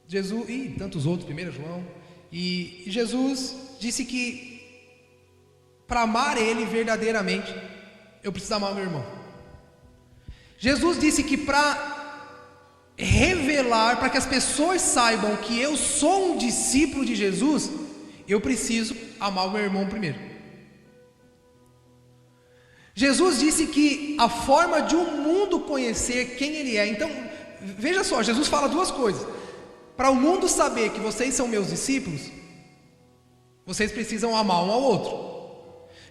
Jesus, e tantos outros, 1 João. E Jesus disse que para amar Ele verdadeiramente, eu preciso amar o meu irmão. Jesus disse que para revelar, para que as pessoas saibam que eu sou um discípulo de Jesus, eu preciso amar o meu irmão primeiro. Jesus disse que a forma de um mundo conhecer quem Ele é. Então, veja só, Jesus fala duas coisas. Para o mundo saber que vocês são meus discípulos, vocês precisam amar um ao outro.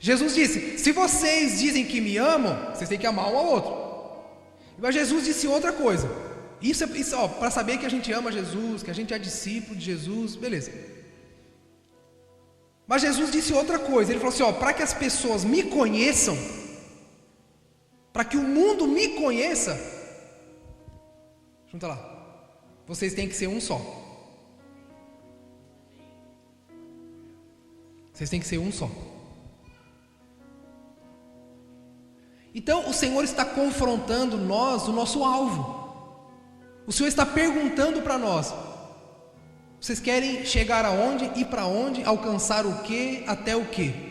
Jesus disse, se vocês dizem que me amam, vocês têm que amar um ao outro. Mas Jesus disse outra coisa. Isso para saber que a gente ama Jesus, que a gente é discípulo de Jesus, beleza. Mas Jesus disse outra coisa. Ele falou assim, para que as pessoas me conheçam, para que o mundo me conheça, junta lá, vocês têm que ser um só. Vocês têm que ser um só. Então o Senhor está confrontando nós, o nosso alvo. O Senhor está perguntando para nós: vocês querem chegar aonde, ir para onde, alcançar o que, até o que?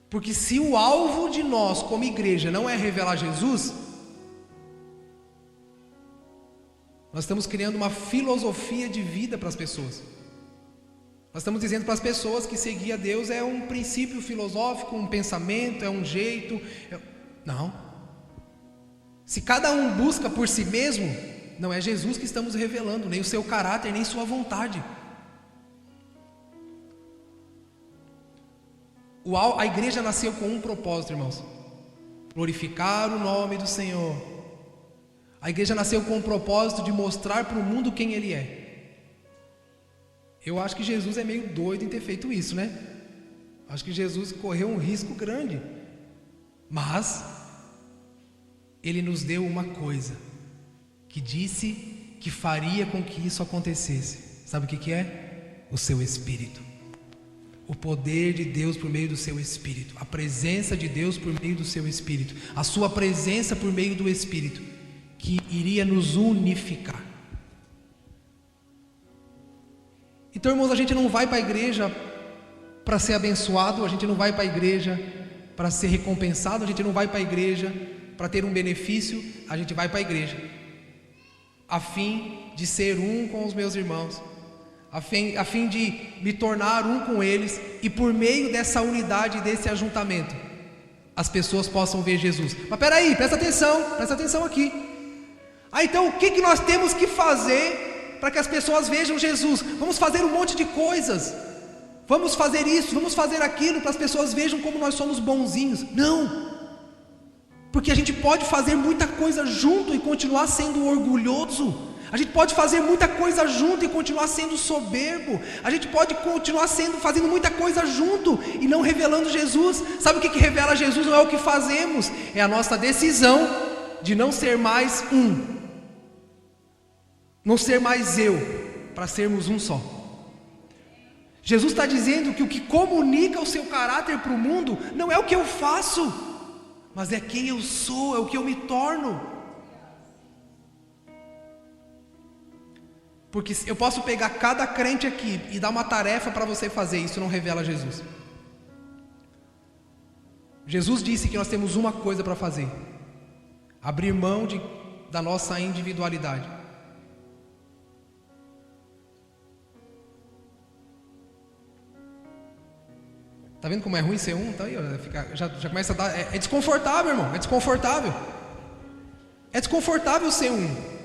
Porque se o alvo de nós como igreja não é revelar Jesus, nós estamos criando uma filosofia de vida para as pessoas. Nós estamos dizendo para as pessoas que seguir a Deus é um princípio filosófico, um pensamento, é um jeito. Não. Se cada um busca por si mesmo, não é Jesus que estamos revelando, nem o seu caráter, nem sua vontade. A igreja nasceu com um propósito, irmãos: glorificar o nome do Senhor. A igreja nasceu com o propósito de mostrar para o mundo quem Ele é. Eu acho que Jesus é meio doido em ter feito isso, né? Acho que Jesus correu um risco grande. Mas Ele nos deu uma coisa, que disse que faria com que isso acontecesse. Sabe o que é? O seu Espírito. O poder de Deus por meio do seu Espírito. A presença de Deus por meio do seu Espírito. A sua presença por meio do Espírito, que iria nos unificar. Então, irmãos, a gente não vai para a igreja para ser abençoado, a gente não vai para a igreja para ser recompensado, a gente não vai para a igreja para ter um benefício, a gente vai para a igreja a fim de ser um com os meus irmãos, a fim de me tornar um com eles, e por meio dessa unidade, desse ajuntamento, as pessoas possam ver Jesus. Mas peraí, presta atenção aqui. Então o que nós temos que fazer para que as pessoas vejam Jesus? Vamos fazer um monte de coisas, vamos fazer isso, vamos fazer aquilo, para as pessoas vejam como nós somos bonzinhos. Não, porque a gente pode fazer muita coisa junto e continuar sendo orgulhoso. A gente pode fazer muita coisa junto e continuar sendo soberbo. A gente pode continuar fazendo muita coisa junto e não revelando Jesus. Sabe o que revela Jesus? Não é o que fazemos, é a nossa decisão de não ser mais um, não ser mais eu, para sermos um só. Jesus está dizendo que o que comunica o seu caráter para o mundo não é o que eu faço, mas é quem eu sou, é o que eu me torno. Porque eu posso pegar cada crente aqui e dar uma tarefa para você fazer, isso não revela Jesus. Jesus disse que nós temos uma coisa para fazer: abrir mão da nossa individualidade. Tá vendo como é ruim ser um? Tá aí, já começa a dar. É desconfortável, irmão. É desconfortável. É desconfortável ser um.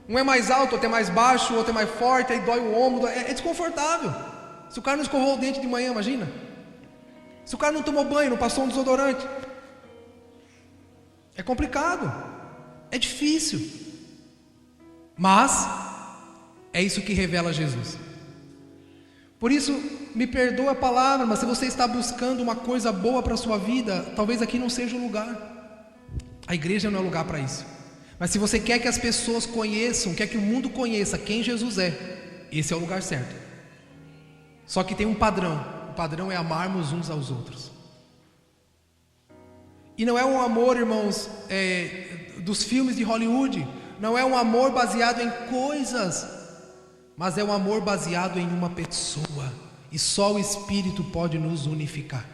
Um é mais alto, outro é mais baixo, o outro é mais forte, aí dói o ombro. É desconfortável. Se o cara não escovou o dente de manhã, imagina. Se o cara não tomou banho, não passou um desodorante. É complicado. É difícil. Mas é isso que revela Jesus. Por isso, me perdoa a palavra, mas se você está buscando uma coisa boa para a sua vida, talvez aqui não seja o lugar. A igreja não é o lugar para isso. Mas se você quer que as pessoas conheçam, quer que o mundo conheça quem Jesus é, esse é o lugar certo. Só que tem um padrão. O padrão é amarmos uns aos outros. E não é um amor, irmãos, dos filmes de Hollywood. Não é um amor baseado em coisas, mas é um amor baseado em uma pessoa. E só o Espírito pode nos unificar.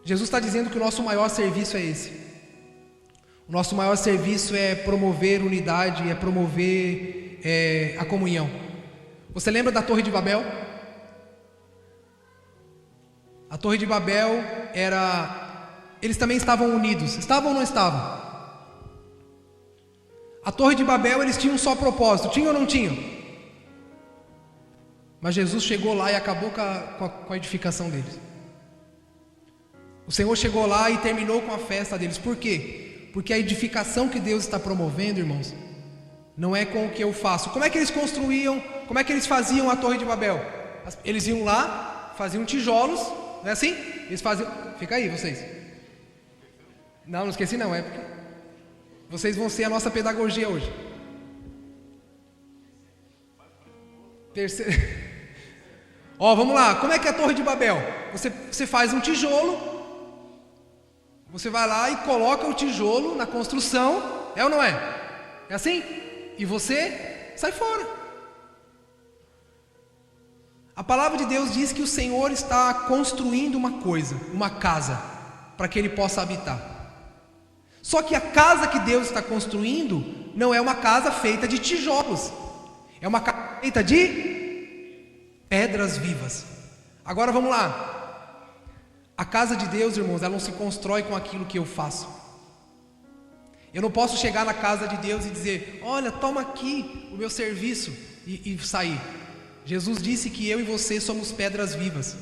Jesus está dizendo que o nosso maior serviço é esse. O nosso maior serviço é promover unidade, é promover a comunhão. Você lembra da Torre de Babel? A Torre de Babel eles também estavam unidos. Estavam ou não estavam? A Torre de Babel, eles tinham um só propósito. Tinham ou não tinham? Mas Jesus chegou lá e acabou com a edificação deles. O Senhor chegou lá e terminou com a festa deles. Por quê? Porque a edificação que Deus está promovendo, irmãos, não é com o que eu faço. Como é que eles construíam? Como é que eles faziam a Torre de Babel? Eles iam lá, faziam tijolos, não é assim? Eles faziam. Fica aí, vocês. Não esqueci não, é porque vocês vão ser a nossa pedagogia hoje. Terceiro. Ó, vamos lá. Como é que é a Torre de Babel? Você faz um tijolo. Você vai lá e coloca o tijolo na construção. É ou não é? É assim? E você sai fora. A palavra de Deus diz que o Senhor está construindo uma coisa, uma casa, para que Ele possa habitar. Só que a casa que Deus está construindo não é uma casa feita de tijolos. É uma casa feita de pedras vivas. Agora vamos lá. A casa de Deus, irmãos, ela não se constrói com aquilo que eu faço. Eu não posso chegar na casa de Deus e dizer: olha, toma aqui o meu serviço e sair. Jesus disse que eu e você somos pedras vivas.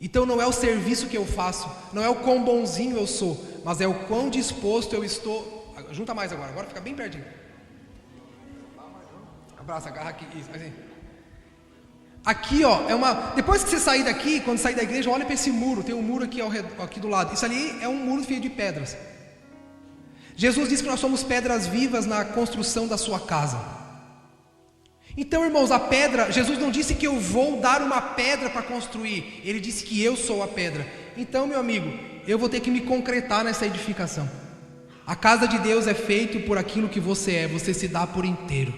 Então não é o serviço que eu faço, não é o quão bonzinho eu sou, mas é o quão disposto eu estou. Junta mais agora fica bem pertinho. Abraça, agarra aqui, isso, assim. Aqui, ó, depois que você sair daqui, quando sair da igreja, olha para esse muro. Tem um muro aqui aqui do lado. Isso ali é um muro feito de pedras. Jesus disse que nós somos pedras vivas na construção da sua casa. Então, irmãos, a pedra, Jesus não disse que eu vou dar uma pedra para construir. Ele disse que eu sou a pedra. Então, meu amigo, eu vou ter que me concretar nessa edificação. A casa de Deus é feita por aquilo que você é. Você se dá por inteiro.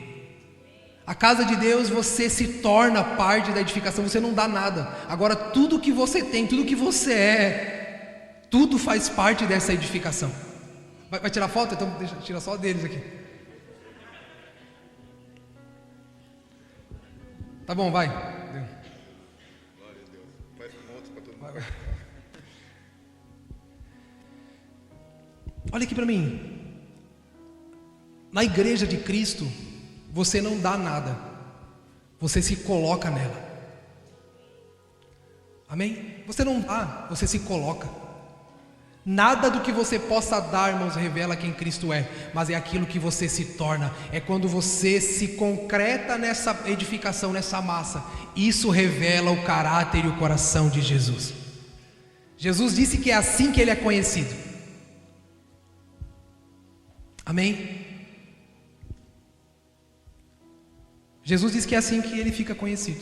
A casa de Deus, você se torna parte da edificação, você não dá nada. Agora tudo que você tem, tudo que você é, tudo faz parte dessa edificação. Vai tirar foto? Então tira só deles aqui. Tá bom, vai. Glória a Deus. Faz com outros para todo mundo. Olha aqui para mim. Na igreja de Cristo, você não dá nada, você se coloca nela. Amém? Você não dá, você se coloca. Nada do que você possa dar, irmãos, revela quem Cristo é, mas é aquilo que você se torna. É quando você se concreta nessa edificação, nessa massa. Isso revela o caráter e o coração de Jesus. Jesus disse que é assim que Ele é conhecido. Amém? Jesus diz que é assim que Ele fica conhecido.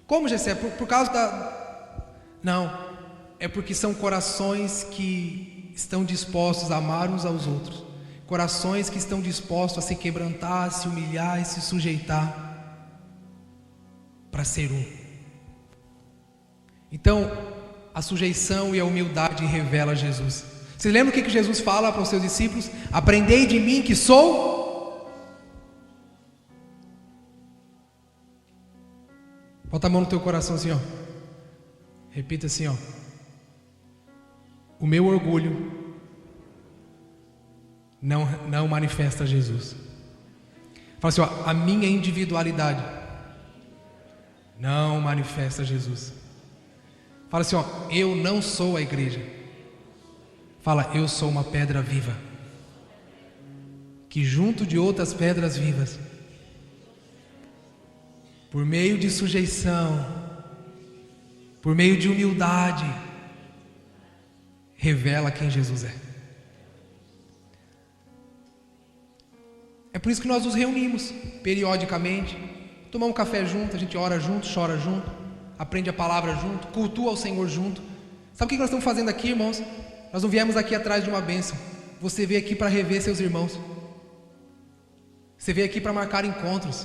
Como, Gessé? Por causa da... Não. é porque são corações que estão dispostos a amar uns aos outros, corações que estão dispostos a se quebrantar, a se humilhar e se sujeitar para ser um. Então, a sujeição e a humildade revela Jesus. Vocês lembram o que Jesus fala para os seus discípulos? Aprendei de mim que sou... Bota a mão no teu coração assim, ó. Repita assim, ó. O meu orgulho não manifesta Jesus. Fala assim, ó. A minha individualidade não manifesta Jesus. Fala assim, ó. Eu não sou a igreja. Fala, eu sou uma pedra viva, que junto de outras pedras vivas, por meio de sujeição, por meio de humildade, revela quem Jesus é. É por isso que nós nos reunimos periodicamente, tomamos um café junto, a gente ora junto, chora junto, aprende a palavra junto, cultua ao Senhor junto. Sabe o que nós estamos fazendo aqui, irmãos? Nós não viemos aqui atrás de uma bênção. Você veio aqui para rever seus irmãos. Você veio aqui para marcar encontros.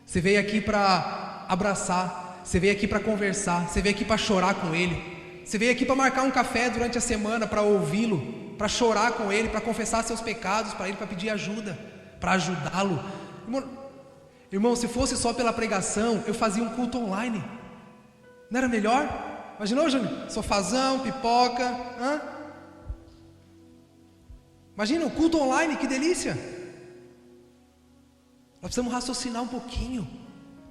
Você veio aqui para abraçar. Você veio aqui para conversar. Você veio aqui para chorar com ele. Você veio aqui para marcar um café durante a semana, para ouvi-lo, para chorar com ele, para confessar seus pecados para ele, para pedir ajuda, para ajudá-lo. Irmão, se fosse só pela pregação, eu fazia um culto online. Não era melhor? Imaginou, Júnior? Sofazão, pipoca, Imagina o culto online, que delícia. Nós precisamos raciocinar um pouquinho.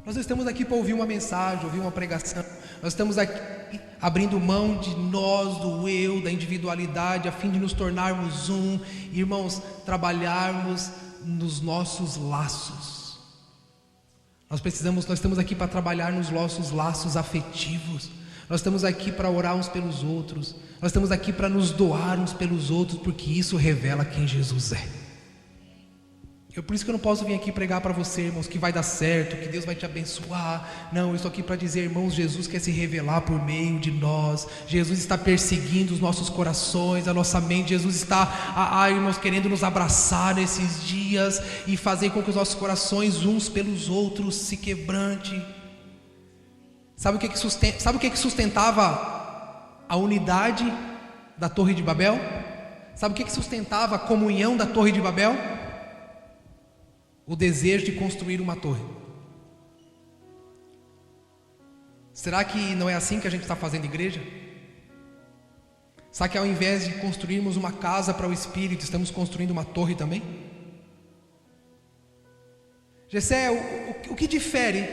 Nós não estamos aqui para ouvir uma mensagem, ouvir uma pregação. Nós estamos aqui abrindo mão de nós, do eu, da individualidade, a fim de nos tornarmos um. Irmãos, trabalharmos nos nossos laços. Nós estamos aqui para trabalhar nos nossos laços afetivos. Nós estamos aqui para orar uns pelos outros. Nós estamos aqui para nos doar uns pelos outros, porque isso revela quem Jesus é. Por isso que eu não posso vir aqui pregar para você, irmãos, que vai dar certo, que Deus vai te abençoar. Não, eu estou aqui para dizer, irmãos, Jesus quer se revelar por meio de nós. Jesus está perseguindo os nossos corações, a nossa mente. Jesus está, irmãos, querendo nos abraçar nesses dias e fazer com que os nossos corações uns pelos outros se quebrante. Sabe o que sustentava a unidade da Torre de Babel? Sabe o que sustentava a comunhão da Torre de Babel? O desejo de construir uma torre. Será que não é assim que a gente está fazendo igreja? Será que ao invés de construirmos uma casa para o Espírito, estamos construindo uma torre também? Gessé, o que difere?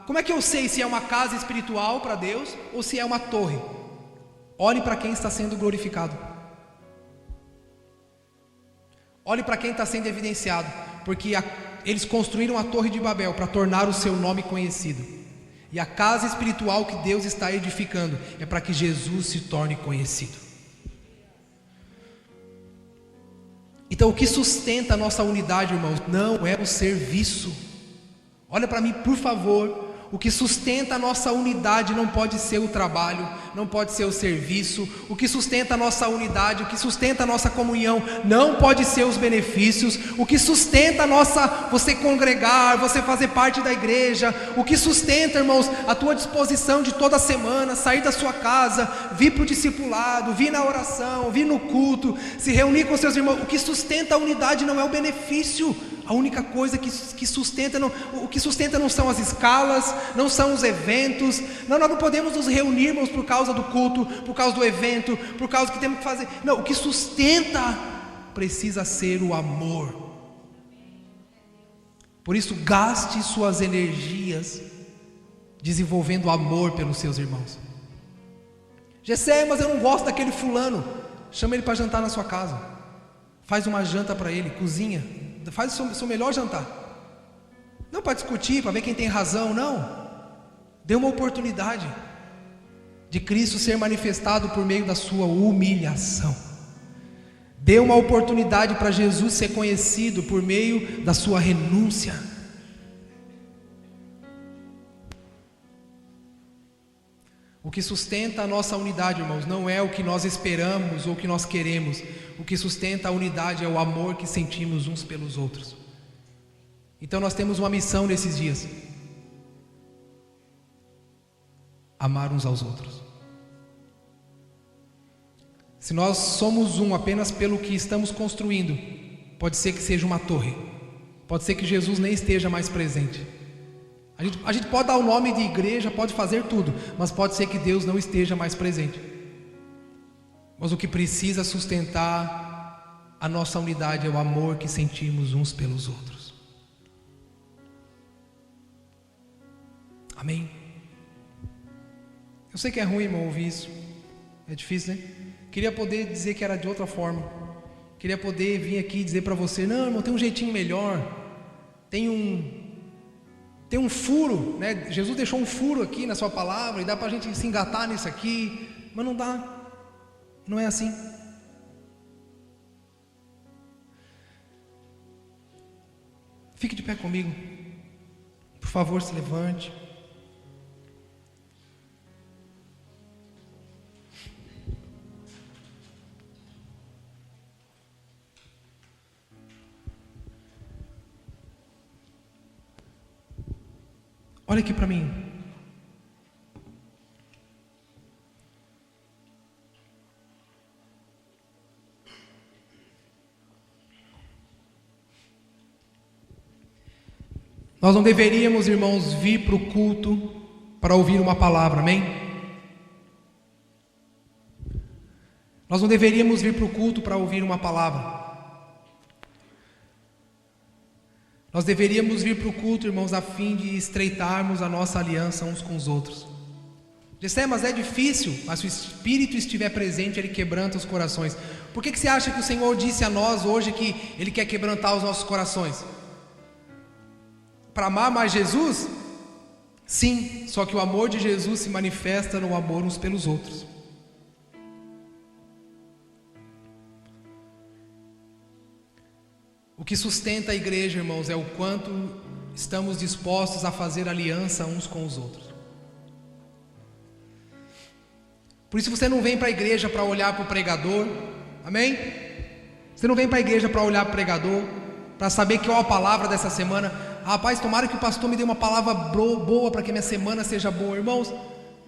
Como é que eu sei se é uma casa espiritual para Deus ou se é uma torre? Olhe para quem está sendo glorificado. Olhe para quem está sendo evidenciado. Porque eles construíram a Torre de Babel para tornar o seu nome conhecido. E a casa espiritual que Deus está edificando é para que Jesus se torne conhecido. Então o que sustenta a nossa unidade, irmãos, não é o serviço. Olha para mim, por favor. O que sustenta a nossa unidade não pode ser o trabalho, não pode ser o serviço. O que sustenta a nossa unidade, o que sustenta a nossa comunhão, não pode ser os benefícios. O que sustenta você congregar, você fazer parte da igreja, o que sustenta, irmãos, a tua disposição de toda semana, sair da sua casa, vir para o discipulado, vir na oração, vir no culto, se reunir com seus irmãos. O que sustenta a unidade não é o benefício. A única coisa que sustenta, o que sustenta não são as escalas, não são os eventos. Não, nós não podemos nos reunirmos por causa do culto, por causa do evento, por causa que temos que fazer. Não, o que sustenta precisa ser o amor. Por isso, gaste suas energias desenvolvendo amor pelos seus irmãos. Gessé, mas eu não gosto daquele fulano. Chama ele para jantar na sua casa. Faz uma janta para ele, cozinha. Faz o seu melhor jantar. Não para discutir, para ver quem tem razão, não. Dê uma oportunidade de Cristo ser manifestado por meio da sua humilhação. Dê uma oportunidade para Jesus ser conhecido por meio da sua renúncia. O que sustenta a nossa unidade, irmãos, não é o que nós esperamos ou o que nós queremos. O que sustenta a unidade é o amor que sentimos uns pelos outros. Então nós temos uma missão nesses dias: amar uns aos outros. Se nós somos um apenas pelo que estamos construindo, pode ser que seja uma torre, pode ser que Jesus nem esteja mais presente. A gente pode dar o nome de igreja, pode fazer tudo, mas pode ser que Deus não esteja mais presente. Mas o que precisa sustentar a nossa unidade é o amor que sentimos uns pelos outros. Amém? Eu sei que é ruim, irmão, ouvir isso. É difícil, né? Queria poder dizer que era de outra forma. Queria poder vir aqui e dizer para você: não, irmão, tem um jeitinho melhor. Tem um furo, né? Jesus deixou um furo aqui na sua palavra e dá para a gente se engatar nisso aqui. Mas não dá. Não é assim. Fique de pé comigo. Por favor, se levante. Olha aqui para mim. Nós não deveríamos, irmãos, vir para o culto para ouvir uma palavra, amém? Nós não deveríamos vir para o culto para ouvir uma palavra. Nós deveríamos vir para o culto, irmãos, a fim de estreitarmos a nossa aliança uns com os outros. Gessé, mas é difícil. Mas se o Espírito estiver presente, Ele quebranta os corações. Por que você acha que o Senhor disse a nós hoje que Ele quer quebrantar os nossos corações? Para amar mais Jesus? Sim, só que o amor de Jesus se manifesta no amor uns pelos outros. O que sustenta a igreja, irmãos, é o quanto estamos dispostos a fazer aliança uns com os outros. Por isso você não vem para a igreja para olhar para o pregador, amém? Você não vem para a igreja para olhar para o pregador, para saber qual a palavra dessa semana. Rapaz, tomara que o pastor me dê uma palavra boa para que minha semana seja boa. Irmãos,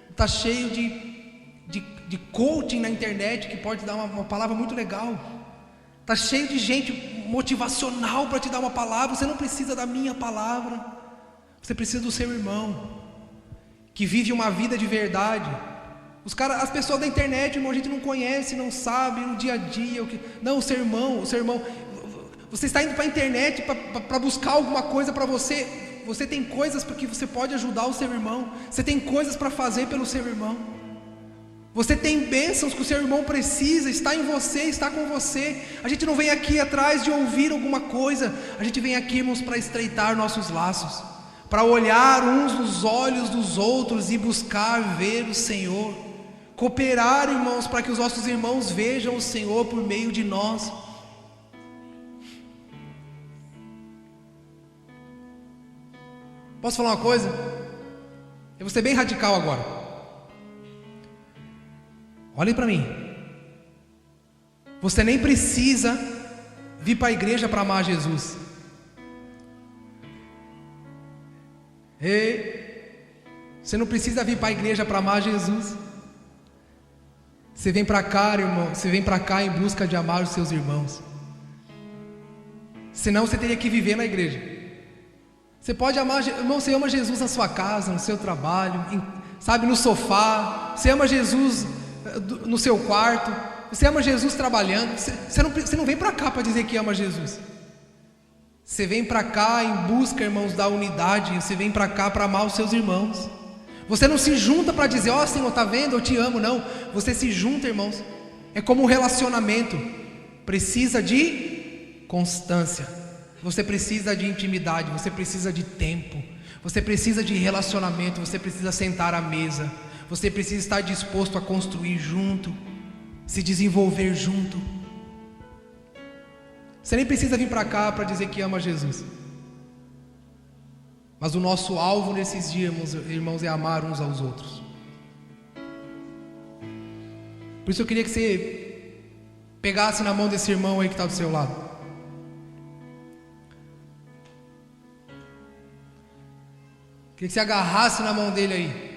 está cheio de coaching na internet que pode dar uma palavra muito legal. Está cheio de gente motivacional para te dar uma palavra. Você não precisa da minha palavra. Você precisa do seu irmão que vive uma vida de verdade. As pessoas da internet, irmão, a gente não conhece, não sabe no dia a dia. Não, o seu irmão. Você está indo para a internet para buscar alguma coisa para você. Você tem coisas porque você pode ajudar o seu irmão. Você tem coisas para fazer pelo seu irmão. Você tem bênçãos que o seu irmão precisa, está em você, está com você. A gente não vem aqui atrás de ouvir alguma coisa. A gente vem aqui, irmãos, para estreitar nossos laços, para olhar uns nos olhos dos outros e buscar ver o Senhor. Cooperar, irmãos, para que os nossos irmãos vejam o Senhor por meio de nós. Posso falar uma coisa? Eu vou ser bem radical agora. Olhem para mim. Você nem precisa vir para a igreja para amar Jesus. Você não precisa vir para a igreja para amar Jesus. Você vem para cá, irmão. Você vem para cá em busca de amar os seus irmãos. Senão você teria que viver na igreja. Você pode amar, irmão, você ama Jesus na sua casa, no seu trabalho, sabe, no sofá. Você ama Jesus no seu quarto. Você ama Jesus trabalhando. Você não vem para cá para dizer que ama Jesus. Você vem para cá em busca, irmãos, da unidade. Você vem para cá para amar os seus irmãos. Você não se junta para dizer: ó, Senhor, tá vendo, eu te amo. Não, você se junta, irmãos. É como um relacionamento. Precisa de constância. Você precisa de intimidade. Você precisa de tempo. Você precisa de relacionamento. Você precisa sentar à mesa. Você precisa estar disposto a construir junto, se desenvolver junto. Você nem precisa vir para cá para dizer que ama Jesus. Mas o nosso alvo nesses dias, irmãos, é amar uns aos outros. Por isso eu queria que você pegasse na mão desse irmão aí que está do seu lado. Queria que você agarrasse na mão dele aí.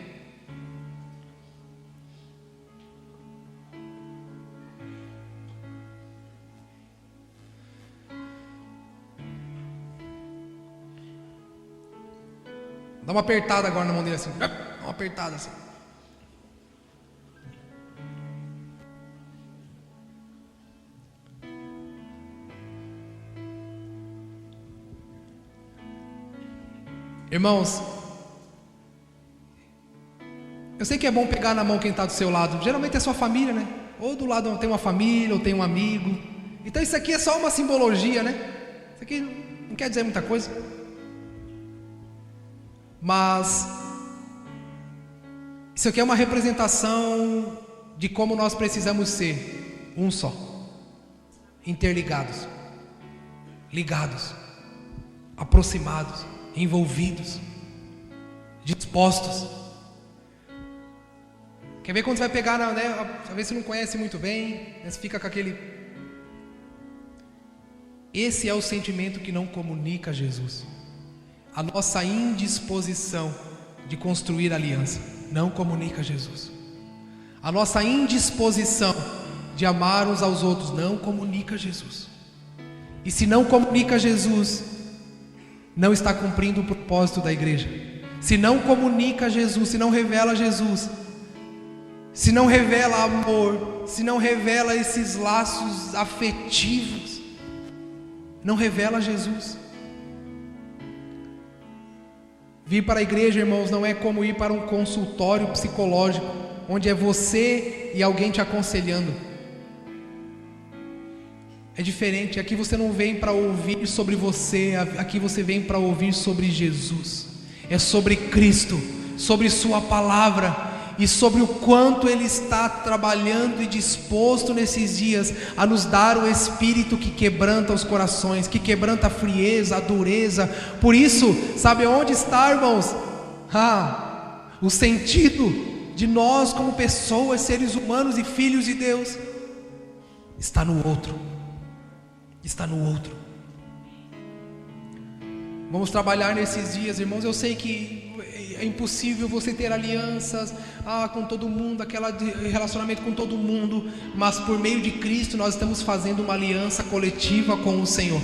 Dá uma apertada agora na mão dele assim. Dá uma apertada assim. Irmãos, eu sei que é bom pegar na mão quem está do seu lado. Geralmente é sua família, né? Ou do lado tem uma família, ou tem um amigo. Então isso aqui é só uma simbologia, né? Isso aqui não quer dizer muita coisa. Mas isso aqui é uma representação de como nós precisamos ser um só, interligados, ligados, aproximados, envolvidos, dispostos. Quer ver quando você vai pegar, né? Talvez você não conhece muito bem, mas fica com aquele. Esse é o sentimento que não comunica Jesus. A nossa indisposição de construir aliança não comunica Jesus. A nossa indisposição de amar uns aos outros não comunica Jesus. E se não comunica Jesus, não está cumprindo o propósito da igreja. Se não comunica Jesus, se não revela Jesus, se não revela amor, se não revela esses laços afetivos, não revela Jesus. Vir para a igreja, irmãos, não é como ir para um consultório psicológico, onde é você e alguém te aconselhando. É diferente. Aqui você não vem para ouvir sobre você, aqui você vem para ouvir sobre Jesus. É sobre Cristo, sobre sua palavra e sobre o quanto Ele está trabalhando e disposto nesses dias a nos dar o Espírito que quebranta os corações, que quebranta a frieza, a dureza. Por isso, sabe onde está, irmãos? O sentido de nós como pessoas, seres humanos e filhos de Deus, está no outro. Está no outro. Vamos trabalhar nesses dias, irmãos. Eu sei que é impossível você ter alianças com todo mundo, aquele relacionamento com todo mundo, mas por meio de Cristo nós estamos fazendo uma aliança coletiva com o Senhor.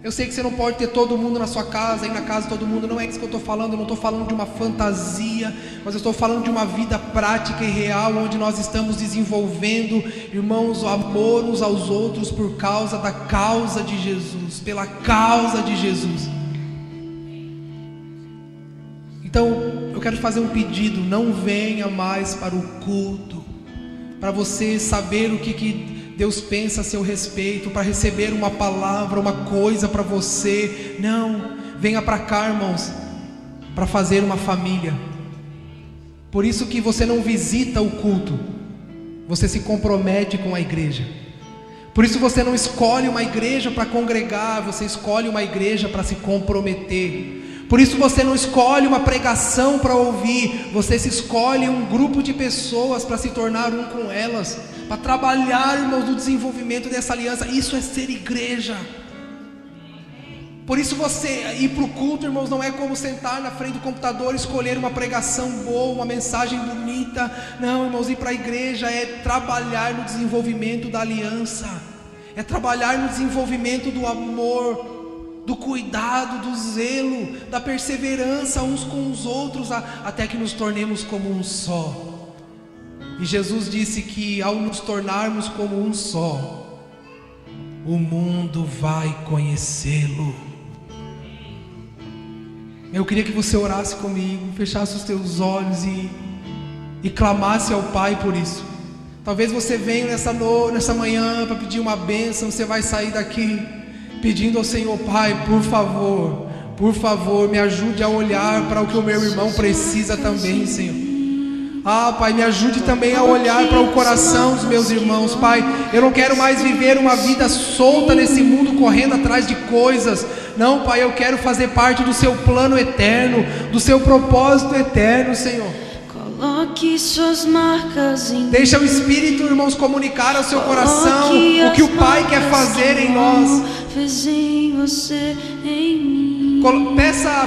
Eu sei que você não pode ter todo mundo na sua casa, aí na casa de todo mundo, não é isso que eu estou falando. Eu não estou falando de uma fantasia, mas eu estou falando de uma vida prática e real, onde nós estamos desenvolvendo, irmãos, o amor uns aos outros por causa da causa de Jesus, pela causa de Jesus. Então, eu quero fazer um pedido: não venha mais para o culto, para você saber o que Deus pensa a seu respeito, para receber uma palavra, uma coisa para você. Não, venha para cá, irmãos, para fazer uma família. Por isso que você não visita o culto, você se compromete com a igreja. Por isso você não escolhe uma igreja para congregar, você escolhe uma igreja para se comprometer. Por isso você não escolhe uma pregação para ouvir, você se escolhe um grupo de pessoas para se tornar um com elas, para trabalhar, irmãos, no desenvolvimento dessa aliança. Isso é ser igreja. Por isso você ir para o culto, irmãos, não é como sentar na frente do computador e escolher uma pregação boa, uma mensagem bonita. Não, irmãos, ir para a igreja é trabalhar no desenvolvimento da aliança, é trabalhar no desenvolvimento do amor, do cuidado, do zelo, da perseverança uns com os outros, até que nos tornemos como um só. E Jesus disse que ao nos tornarmos como um só, o mundo vai conhecê-lo. Eu queria que você orasse comigo, fechasse os teus olhos e clamasse ao Pai por isso. Talvez você venha nessa manhã para pedir uma bênção, você vai sair daqui pedindo ao Senhor: Pai, por favor, me ajude a olhar para o que o meu irmão precisa também, Senhor. Pai, me ajude também a olhar para o coração dos meus irmãos. Pai, eu não quero mais viver uma vida solta nesse mundo, correndo atrás de coisas. Não, Pai, eu quero fazer parte do seu plano eterno, do seu propósito eterno, Senhor. Coloque suas marcas em Deixa o Espírito, irmãos, comunicar ao seu coração Coloque o que o as Pai quer marcas fazer que em o nós. amor fez em você, em mim.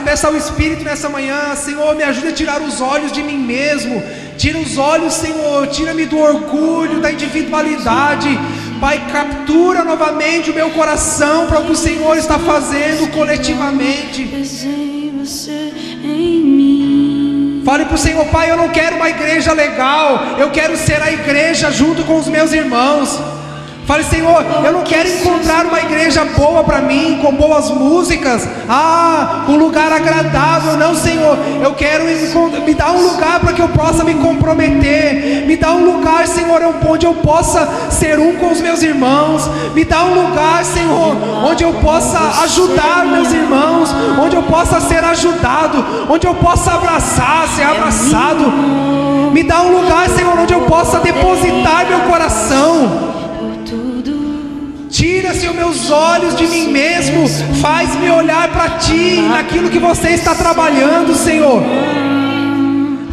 Peça ao Espírito nessa manhã: Senhor, me ajuda a tirar os olhos de mim mesmo. Tira os olhos, Senhor, tira-me do orgulho, da individualidade. Pai, captura novamente o meu coração para o que o Senhor está fazendo coletivamente. Fez em você, em mim. Fale para o Senhor: Pai, eu não quero uma igreja legal, eu quero ser a igreja junto com os meus irmãos. Fale: Senhor, eu não quero encontrar uma igreja boa para mim, com boas músicas, um lugar agradável. Não, Senhor, eu quero me dar um lugar para que eu possa me comprometer. Me dá um lugar, Senhor, onde eu possa ser um com os meus irmãos. Me dá um lugar, Senhor, onde eu possa ajudar meus irmãos, onde eu possa ser ajudado, onde eu possa abraçar, ser abraçado. Me dá um lugar, Senhor, onde eu possa depositar meu coração. Tira, Senhor, meus olhos de mim mesmo. Faz-me olhar para Ti, naquilo que você está trabalhando, Senhor.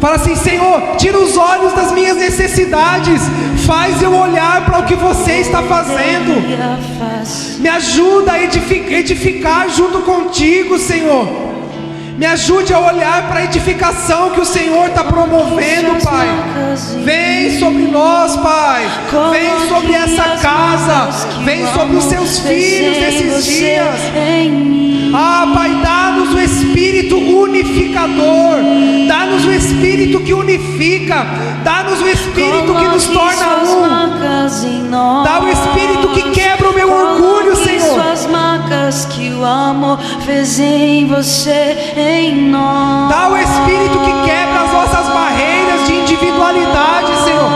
Fala assim: Senhor, tira os olhos das minhas necessidades. Faz eu olhar para o que você está fazendo. Me ajuda a edificar junto contigo, Senhor. Me ajude a olhar para a edificação que o Senhor está promovendo, Pai. Vem sobre nós, Pai. Vem sobre essa casa. Vem sobre os seus filhos nesses dias. Pai, dá-nos o Espírito unificador. Dá-nos o Espírito que unifica. Dá-nos o Espírito que nos torna um. Dá o Espírito que quebra o meu orgulho, Senhor. Suas marcas que o amor fez em você, em nós. Dá o Espírito que quebra as nossas barreiras de individualidade, Senhor.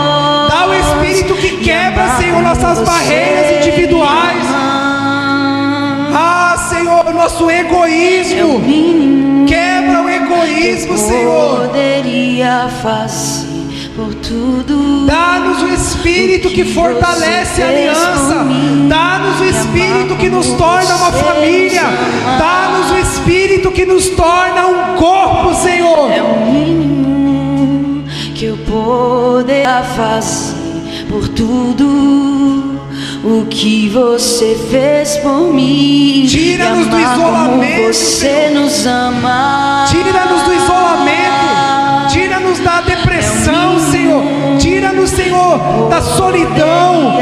Dá o Espírito que quebra, Senhor, nossas barreiras individuais. Senhor, o nosso egoísmo. Quebra o egoísmo, Senhor. Poderia fazer por tudo. Dá-nos o Espírito que fortalece a aliança. Dá-nos o Espírito que nos torna uma família. Dá-nos o Espírito que nos torna um corpo, Senhor. É o mínimo que eu poderia fazer por tudo o que você fez por mim. Tira-nos do isolamento, você nos ama. Tira-nos do isolamento. Tira-nos da depressão, Senhor. Tira-nos, Senhor, da solidão.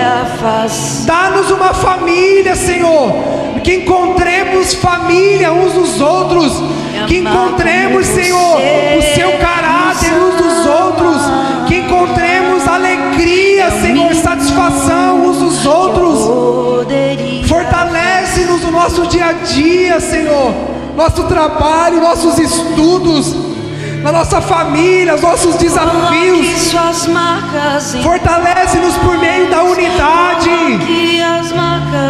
Dá-nos uma família, Senhor. Que encontremos família uns dos outros. Que encontremos, Senhor, o seu caráter uns dos outros. Que encontremos alegria, Senhor, satisfação uns dos outros. Fortalece-nos no nosso dia a dia, Senhor. Nosso trabalho, nossos estudos, na nossa família, os nossos desafios. Fortalece-nos por meio da unidade.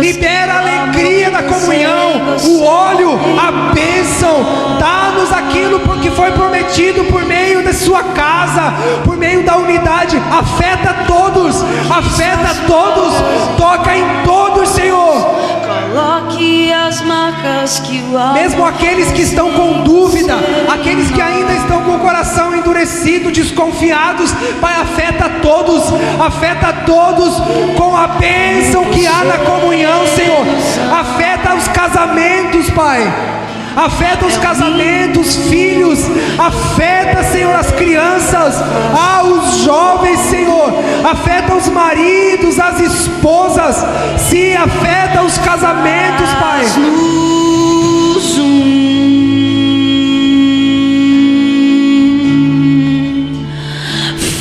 Libera a alegria da comunhão, o óleo, a bênção. Dá-nos aquilo que foi prometido por meio da sua casa, por meio da unidade. Afeta todos, toca em todos, Senhor. Coloque as marcas que o amor. Mesmo aqueles que estão com dúvida, aqueles que ainda estão com o coração endurecido, desconfiados, Pai, afeta todos com a bênção que há na comunhão, Senhor. Afeta os casamentos, Pai. Afeta os casamentos, filhos. Afeta, Senhor, as crianças, os jovens, Senhor. Afeta os maridos, as esposas. Se afeta os casamentos, Pai.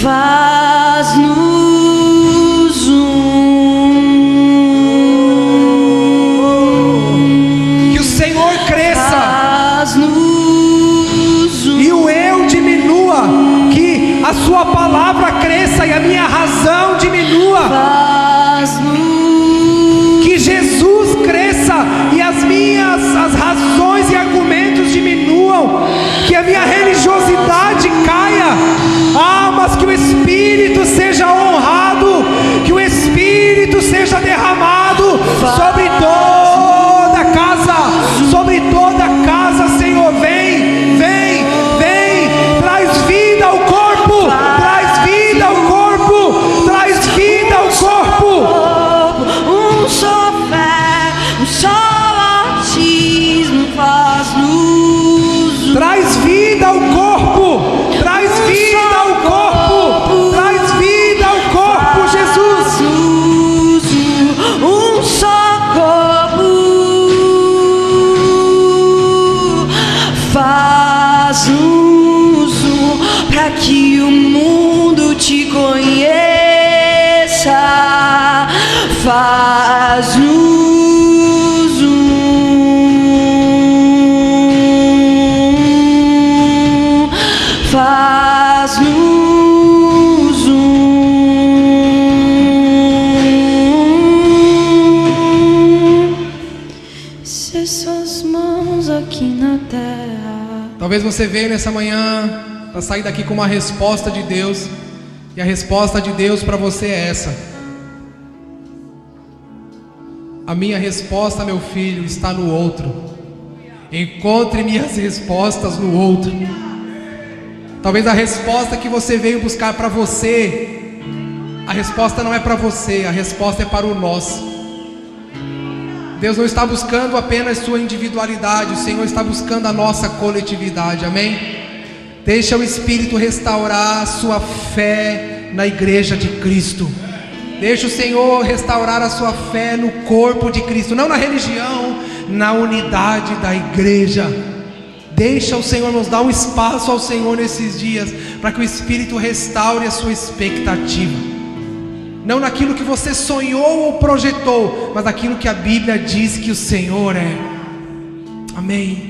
Faz-nos que o Senhor cresça e o eu diminua, que a sua palavra cresça e a minha razão diminua, que Jesus cresça e as razões e argumentos diminuam, que a minha religiosidade caia, mas que o Espírito seja honrado, que o Espírito seja derramado sobre toda a casa, Senhor. Vem, traz vida ao corpo, faz-nos faz-nos ser suas mãos aqui na terra. Talvez você veio nessa manhã para sair daqui com uma resposta de Deus, e a resposta de Deus para você é essa: a minha resposta, meu filho, está no outro. Encontre minhas respostas no outro. Talvez a resposta que você veio buscar para você, a resposta não é para você, a resposta é para o nós. Deus não está buscando apenas sua individualidade, o Senhor está buscando a nossa coletividade, amém? Deixa o Espírito restaurar a sua fé na igreja de Cristo. Deixa o Senhor restaurar a sua fé no corpo de Cristo, não na religião, na unidade da igreja. Deixa o Senhor, nos dar um espaço ao Senhor nesses dias, para que o Espírito restaure a sua expectativa. Não naquilo que você sonhou ou projetou, mas naquilo que a Bíblia diz que o Senhor é. Amém.